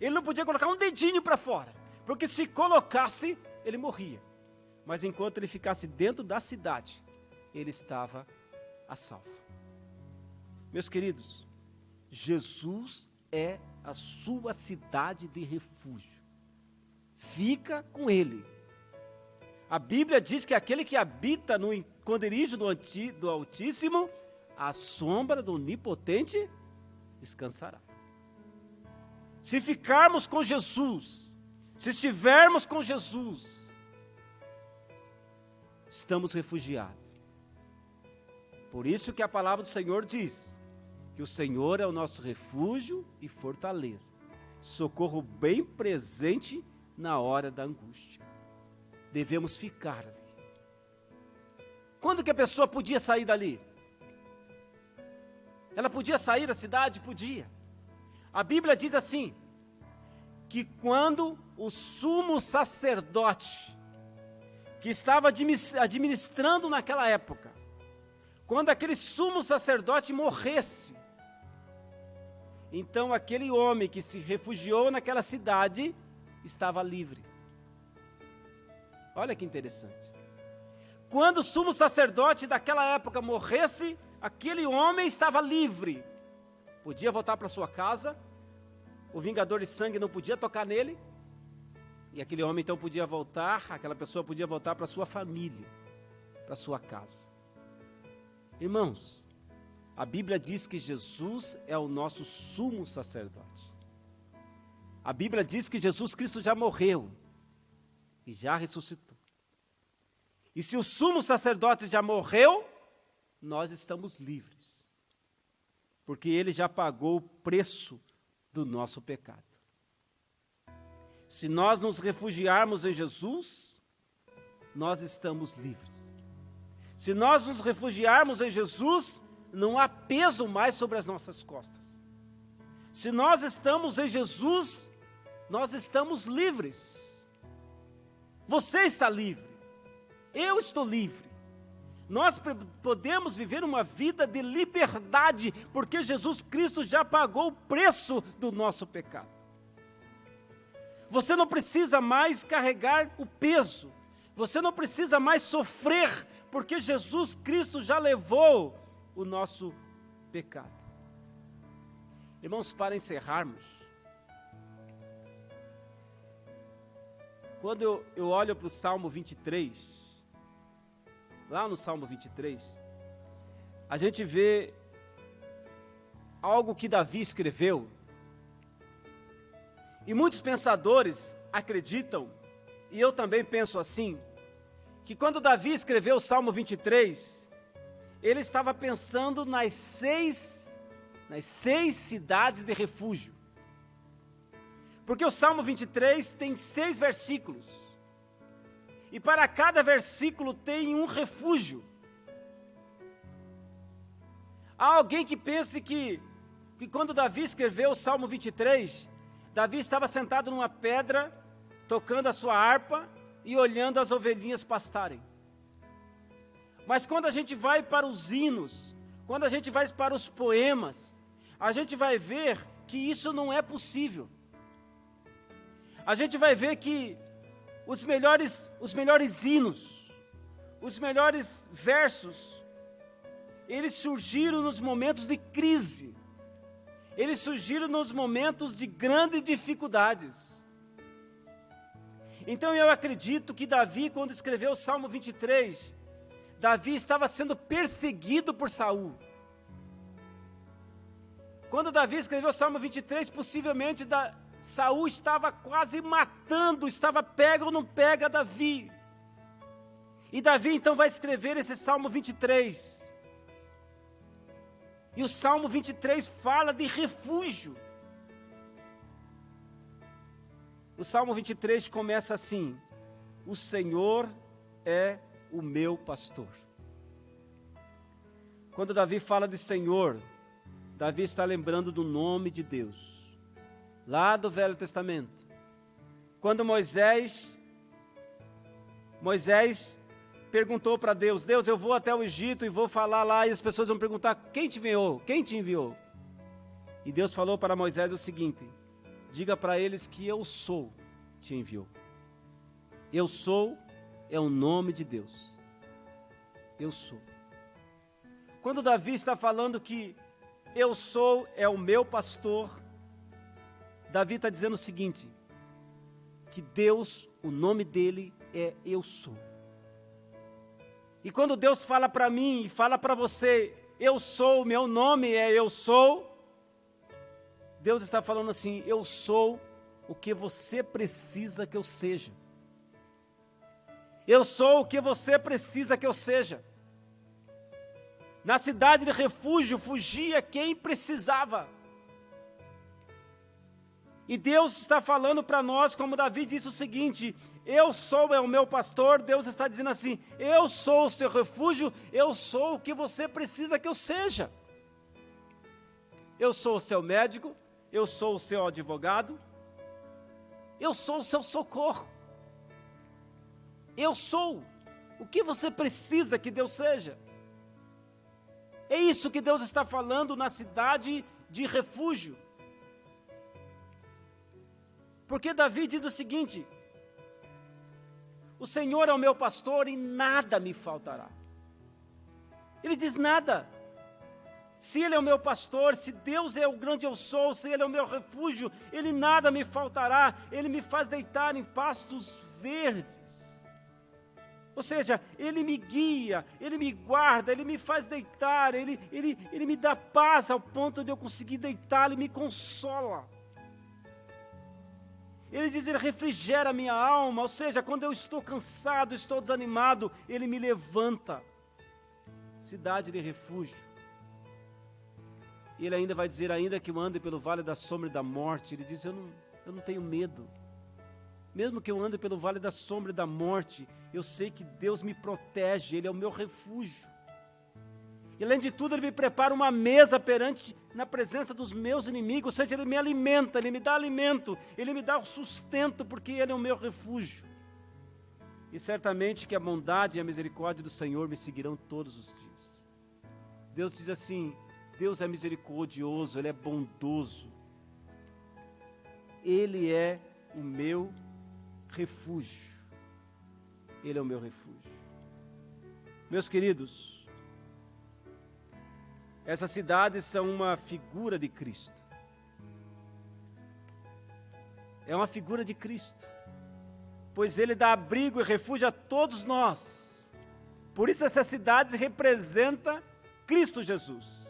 Ele não podia colocar um dedinho para fora. Porque se colocasse, ele morria. Mas enquanto ele ficasse dentro da cidade, ele estava a salvo. Meus queridos, Jesus é a sua cidade de refúgio. Fica com Ele. A Bíblia diz que aquele que habita no esconderijo do Altíssimo, à sombra do Onipotente, descansará. Se ficarmos com Jesus, se estivermos com Jesus, estamos refugiados. Por isso que a palavra do Senhor diz que o Senhor é o nosso refúgio e fortaleza, socorro bem presente na hora da angústia. Devemos ficar ali. Quando que a pessoa podia sair dali? Ela podia sair da cidade? Podia. A Bíblia diz assim, que quando o sumo sacerdote, que estava administrando naquela época, quando aquele sumo sacerdote morresse, então aquele homem que se refugiou naquela cidade estava livre. Olha que interessante. Quando o sumo sacerdote daquela época morresse, aquele homem estava livre. Podia voltar para sua casa, o vingador de sangue não podia tocar nele, e aquele homem então podia voltar, aquela pessoa podia voltar para sua família, para sua casa. Irmãos, a Bíblia diz que Jesus é o nosso sumo sacerdote. A Bíblia diz que Jesus Cristo já morreu e já ressuscitou. E se o sumo sacerdote já morreu, nós estamos livres, porque ele já pagou o preço do nosso pecado. Se nós nos refugiarmos em Jesus, nós estamos livres. Se nós nos refugiarmos em Jesus, não há peso mais sobre as nossas costas. Se nós estamos em Jesus, nós estamos livres. Você está livre. Eu estou livre. Nós podemos viver uma vida de liberdade, porque Jesus Cristo já pagou o preço do nosso pecado. Você não precisa mais carregar o peso. Você não precisa mais sofrer, porque Jesus Cristo já levou o nosso pecado. Irmãos, para encerrarmos, quando eu olho para o Salmo 23, lá no Salmo 23, a gente vê algo que Davi escreveu. E muitos pensadores acreditam, e eu também penso assim, que quando Davi escreveu o Salmo 23, ele estava pensando nas seis cidades de refúgio. Porque o Salmo 23 tem 6 versículos. E para cada versículo tem um refúgio. Há alguém que pense que quando Davi escreveu o Salmo 23, Davi estava sentado numa pedra, tocando a sua harpa e olhando as ovelhinhas pastarem. Mas quando a gente vai para os hinos, quando a gente vai para os poemas, a gente vai ver que isso não é possível. A gente vai ver que os melhores hinos, os melhores versos, eles surgiram nos momentos de crise. Eles surgiram nos momentos de grandes dificuldades. Então eu acredito que Davi, quando escreveu o Salmo 23, Davi estava sendo perseguido por Saul. Quando Davi escreveu o Salmo 23, possivelmente Saul estava quase matando, estava pega ou não pega Davi. E Davi então vai escrever esse Salmo 23. E o Salmo 23 fala de refúgio. O Salmo 23 começa assim: o Senhor é o meu pastor. Quando Davi fala de Senhor, Davi está lembrando do nome de Deus, lá do Velho Testamento. Quando Moisés perguntou para Deus: Deus, eu vou até o Egito e vou falar lá, e as pessoas vão perguntar: quem te enviou? Quem te enviou? E Deus falou para Moisés o seguinte: diga para eles que eu sou, te enviou. Eu sou é o nome de Deus. Eu sou. Quando Davi está falando que eu sou é o meu pastor, Davi está dizendo o seguinte: que Deus, o nome dele é eu sou. E quando Deus fala para mim e fala para você, eu sou, meu nome é eu sou, Deus está falando assim: eu sou o que você precisa que eu seja. Eu sou o que você precisa que eu seja. Na cidade de refúgio fugia quem precisava. E Deus está falando para nós, como Davi disse o seguinte: eu sou é o meu pastor. Deus está dizendo assim: eu sou o seu refúgio, eu sou o que você precisa que eu seja. Eu sou o seu médico, eu sou o seu advogado, eu sou o seu socorro. Eu sou o que você precisa que Deus seja. É isso que Deus está falando na cidade de refúgio. Porque Davi diz o seguinte: o Senhor é o meu pastor e nada me faltará. Ele diz nada. Se Ele é o meu pastor, se Deus é o grande eu sou, se Ele é o meu refúgio, Ele nada me faltará. Ele me faz deitar em pastos verdes. Ou seja, Ele me guia, Ele me guarda, Ele me faz deitar, Ele me dá paz ao ponto de eu conseguir deitar, Ele me consola. Ele diz: Ele refrigera a minha alma, ou seja, quando eu estou cansado, estou desanimado, Ele me levanta. Cidade de refúgio. E Ele ainda vai dizer: ainda que eu ande pelo vale da sombra e da morte, Ele diz: eu não tenho medo. Mesmo que eu ande pelo vale da sombra e da morte, eu sei que Deus me protege, Ele é o meu refúgio. E além de tudo, Ele me prepara uma mesa na presença dos meus inimigos, ou seja, Ele me alimenta, Ele me dá alimento, Ele me dá o sustento, porque Ele é o meu refúgio. E certamente que a bondade e a misericórdia do Senhor me seguirão todos os dias. Deus diz assim: Deus é misericordioso, Ele é bondoso. Ele é o meu refúgio. Ele é o meu refúgio. Meus queridos, essas cidades são uma figura de Cristo. É uma figura de Cristo, pois Ele dá abrigo e refúgio a todos nós. Por isso essas cidades representam Cristo Jesus.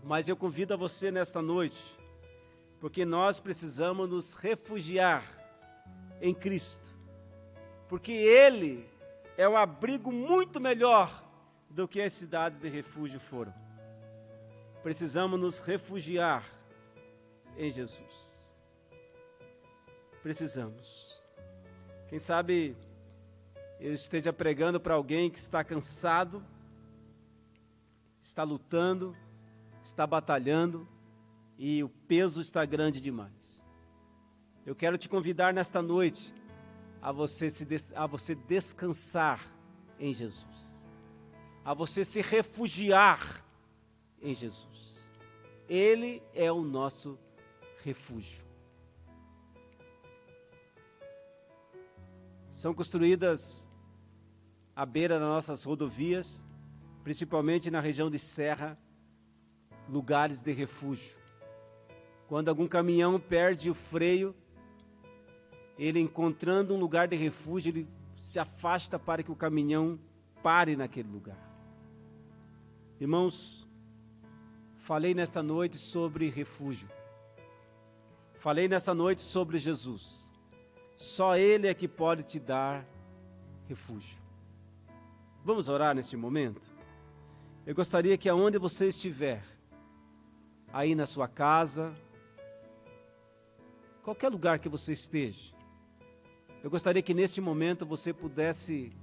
Mas eu convido a você nesta noite, porque nós precisamos nos refugiar em Cristo, porque Ele é um abrigo muito melhor do que as cidades de refúgio foram. Precisamos nos refugiar em Jesus. Precisamos. Quem sabe eu esteja pregando para alguém que está cansado, está lutando, está batalhando e o peso está grande demais. Eu quero te convidar nesta noite a você descansar em Jesus, a você se refugiar em Jesus. Ele é o nosso refúgio. São construídas à beira das nossas rodovias, principalmente na região de serra, lugares de refúgio. Quando algum caminhão perde o freio, ele, encontrando um lugar de refúgio, ele se afasta para que o caminhão pare naquele lugar. Irmãos, falei nesta noite sobre refúgio. Falei nessa noite sobre Jesus. Só Ele é que pode te dar refúgio. Vamos orar neste momento? Eu gostaria que aonde você estiver, aí na sua casa, qualquer lugar que você esteja, eu gostaria que neste momento você pudesse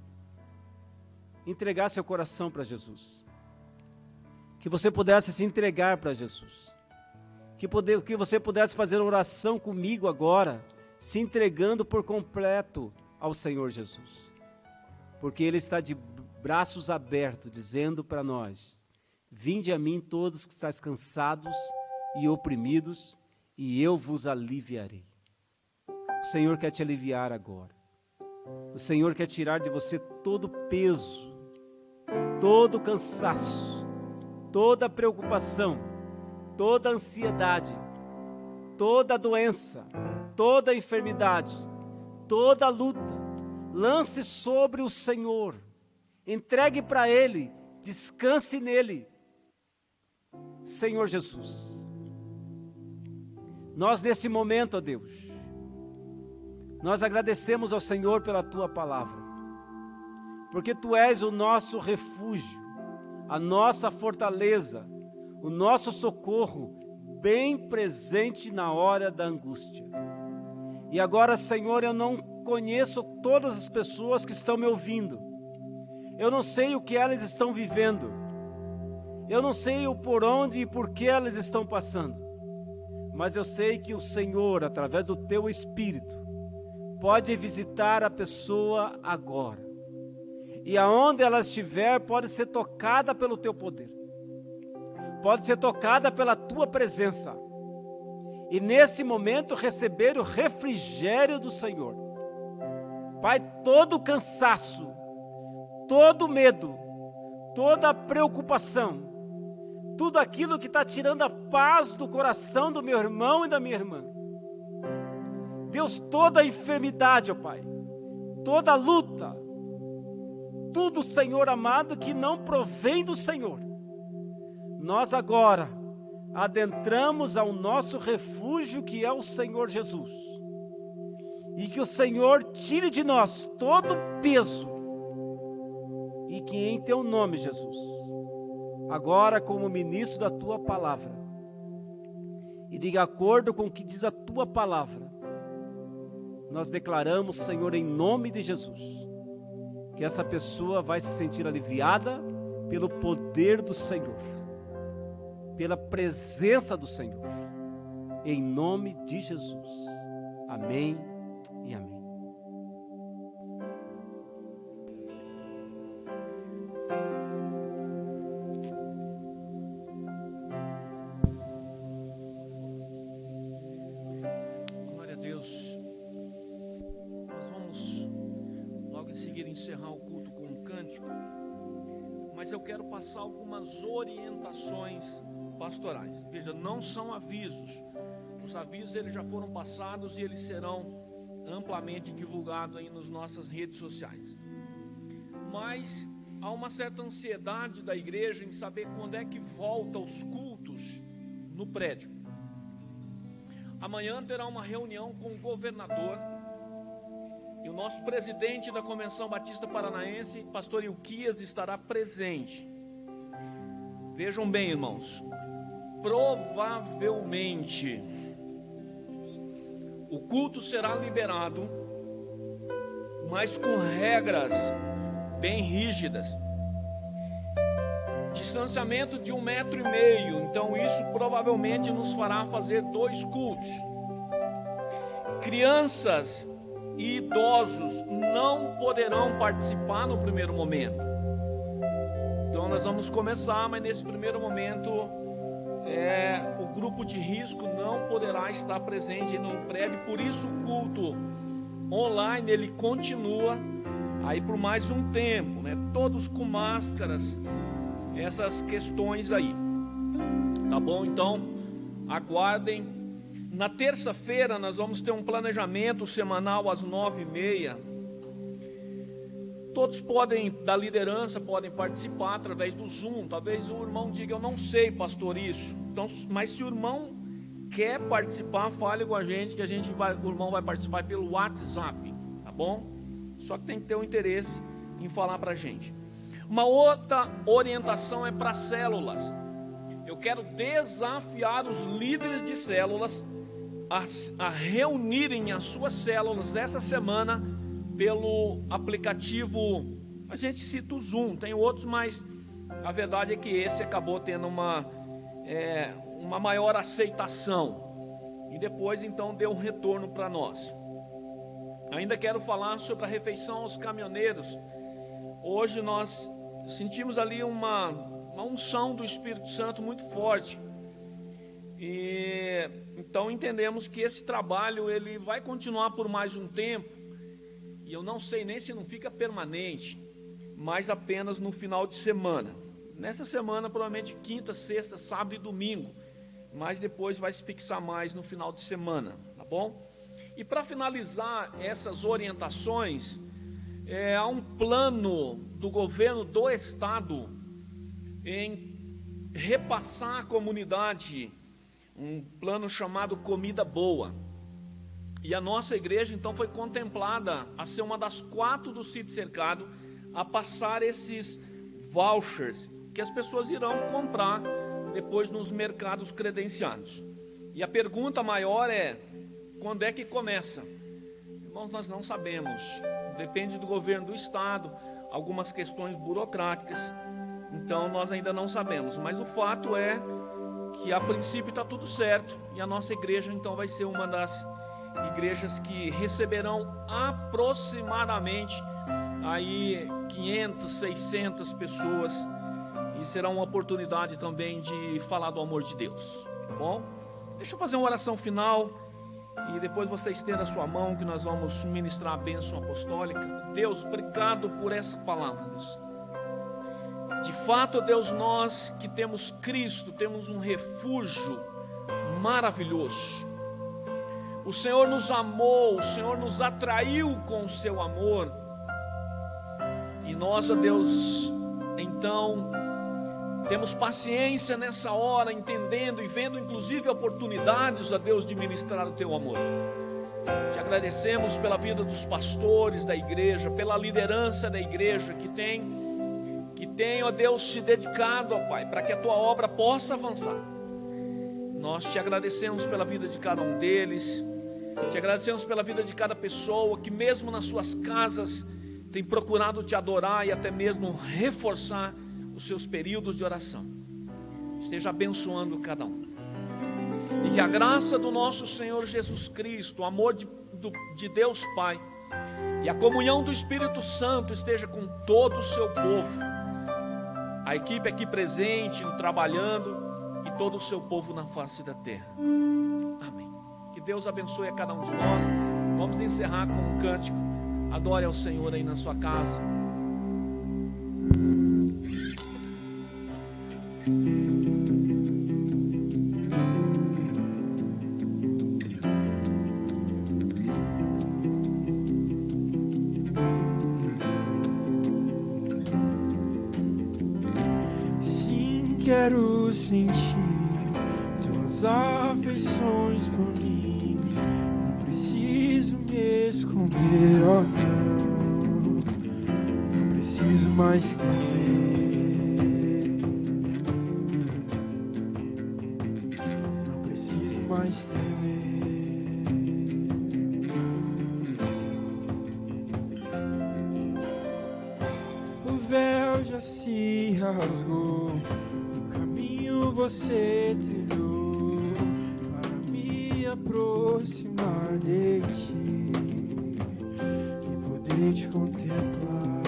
entregar seu coração para Jesus. Que você pudesse se entregar para Jesus. Que você pudesse fazer uma oração comigo agora, se entregando por completo ao Senhor Jesus. Porque Ele está de braços abertos, dizendo para nós: vinde a mim todos que estáis cansados e oprimidos, e eu vos aliviarei. O Senhor quer te aliviar agora. O Senhor quer tirar de você todo o peso, todo o cansaço, toda a preocupação, toda a ansiedade, toda a doença, toda a enfermidade, toda a luta. Lance sobre o Senhor, entregue para Ele, descanse nele. Senhor Jesus, nós nesse momento, ó Deus, nós agradecemos ao Senhor pela Tua palavra, porque Tu és o nosso refúgio, a nossa fortaleza, o nosso socorro, bem presente na hora da angústia. E agora, Senhor, eu não conheço todas as pessoas que estão me ouvindo, eu não sei o que elas estão vivendo, eu não sei o por onde e por que elas estão passando, mas eu sei que o Senhor, através do Teu Espírito, pode visitar a pessoa agora, e aonde ela estiver pode ser tocada pelo Teu poder, pode ser tocada pela Tua presença, e nesse momento receber o refrigério do Senhor. Pai, todo o cansaço, todo o medo, toda a preocupação, tudo aquilo que está tirando a paz do coração do meu irmão e da minha irmã, Deus, toda a enfermidade, ó Pai, toda a luta, tudo, Senhor amado, que não provém do Senhor, nós agora adentramos ao nosso refúgio, que é o Senhor Jesus, e que o Senhor tire de nós todo o peso, e que em Teu nome, Jesus, agora como ministro da Tua palavra, e de acordo com o que diz a Tua palavra, nós declaramos, Senhor, em nome de Jesus, que essa pessoa vai se sentir aliviada pelo poder do Senhor, pela presença do Senhor, em nome de Jesus. Amém e amém. Glória a Deus. Nós vamos logo em seguida encerrar o culto com um cântico, mas eu quero passar algumas orientações pastorais. Veja, não são avisos. Os avisos eles já foram passados e eles serão amplamente divulgados aí nas nossas redes sociais. Mas há uma certa ansiedade da igreja em saber quando é que volta os cultos no prédio. Amanhã terá uma reunião com o governador e o nosso presidente da Convenção Batista Paranaense, pastor Ilquias, estará presente. Vejam bem, irmãos, provavelmente o culto será liberado, mas com regras bem rígidas. Distanciamento de 1,5 metro, então isso provavelmente nos fará fazer 2 cultos. Crianças e idosos não poderão participar no primeiro momento. Então nós vamos começar, mas nesse primeiro momento o grupo de risco não poderá estar presente no prédio, por isso o culto online ele continua aí por mais um tempo, né? Todos com máscaras, essas questões aí, tá bom? Então aguardem. Na terça-feira nós vamos ter um planejamento semanal às 9h30. Todos da liderança podem participar através do Zoom. Talvez o irmão diga: eu não sei, pastor, isso. Então, mas se o irmão quer participar, fale com a gente que o irmão vai participar pelo WhatsApp, tá bom? Só que tem que ter um interesse em falar para a gente. Uma outra orientação é para células. Eu quero desafiar os líderes de células a reunirem as suas células essa semana pelo aplicativo. A gente cita o Zoom, tem outros, mas a verdade é que esse acabou tendo uma maior aceitação e depois então deu um retorno para nós. Ainda quero falar sobre a refeição aos caminhoneiros. Hoje nós sentimos ali uma unção do Espírito Santo muito forte. E então entendemos que esse trabalho ele vai continuar por mais um tempo. E eu não sei nem se não fica permanente, mas apenas no final de semana. Nessa semana, provavelmente quinta, sexta, sábado e domingo. Mas depois vai se fixar mais no final de semana, tá bom? E para finalizar essas orientações, há um plano do governo do estado em repassar à comunidade um plano chamado Comida Boa. E a nossa igreja então foi contemplada a ser uma das 4 do sítio cercado a passar esses vouchers que as pessoas irão comprar depois nos mercados credenciados. E a pergunta maior é: quando é que começa? Irmãos, nós não sabemos. Depende do governo do estado, algumas questões burocráticas. Então nós ainda não sabemos. Mas o fato é que a princípio está tudo certo. E a nossa igreja então vai ser uma das igrejas que receberão aproximadamente aí 500, 600 pessoas. E será uma oportunidade também de falar do amor de Deus. Tá bom? Deixa eu fazer uma oração final. E depois você estenda a sua mão que nós vamos ministrar a bênção apostólica. Deus, obrigado por essa palavra, Deus. De fato, Deus, nós que temos Cristo, temos um refúgio maravilhoso. O Senhor nos amou, o Senhor nos atraiu com o seu amor. E nós, ó Deus, então temos paciência nessa hora, entendendo e vendo inclusive oportunidades, ó Deus, de ministrar o teu amor. Te agradecemos pela vida dos pastores da igreja, pela liderança da igreja que tem, ó Deus, se dedicado, ó Pai, para que a tua obra possa avançar. Nós te agradecemos pela vida de cada um deles, te agradecemos pela vida de cada pessoa que mesmo nas suas casas tem procurado te adorar e até mesmo reforçar os seus períodos de oração. Esteja abençoando cada um. E que a graça do nosso Senhor Jesus Cristo, o amor de Deus Pai e a comunhão do Espírito Santo esteja com todo o seu povo. A equipe aqui presente, trabalhando, e todo o seu povo na face da terra. Amém. Que Deus abençoe a cada um de nós. Vamos encerrar com um cântico. Adore ao Senhor aí na sua casa. Sim, quero sentir tuas tuas afeições por mim. Não preciso me esconder, ó não. Não preciso mais temer. Não preciso mais temer. O véu já se rasgou. Você trilhou para me aproximar de ti e poder te contemplar,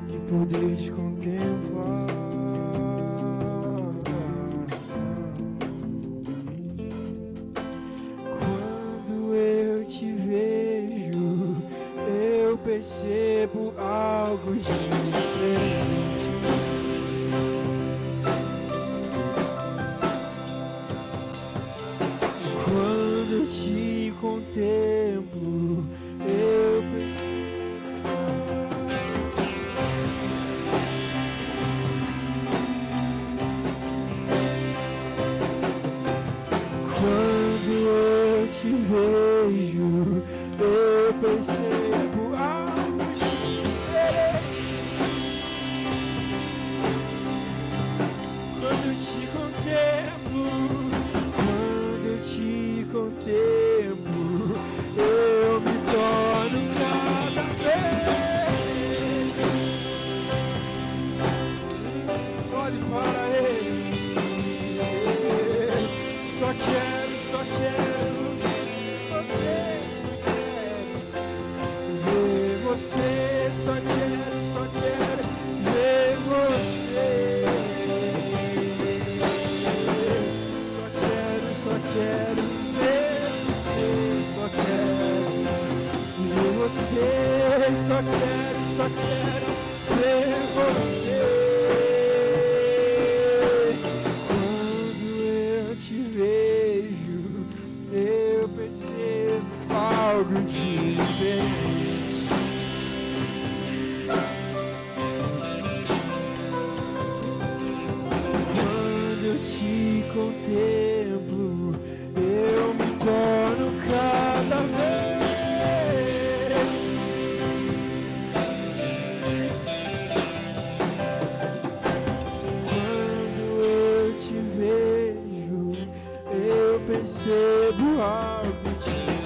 e poder te contemplar. Quando eu te vejo, eu percebo algo diferente. Quando eu te contemplo, eu percebo. Quando eu te vejo, eu percebo algo diferente. Quando eu te contemplo, eu me torno cada vez. Olhe para ele. Só quero você, ver você. Só quero ver você. Só quero ver você. Só quero ver você. Só quero ver você. Quando eu te vejo, eu percebo algo diferente. Quando eu te contemplo, eu me torno cada vez. Quando eu te vejo, eu percebo algo diferente.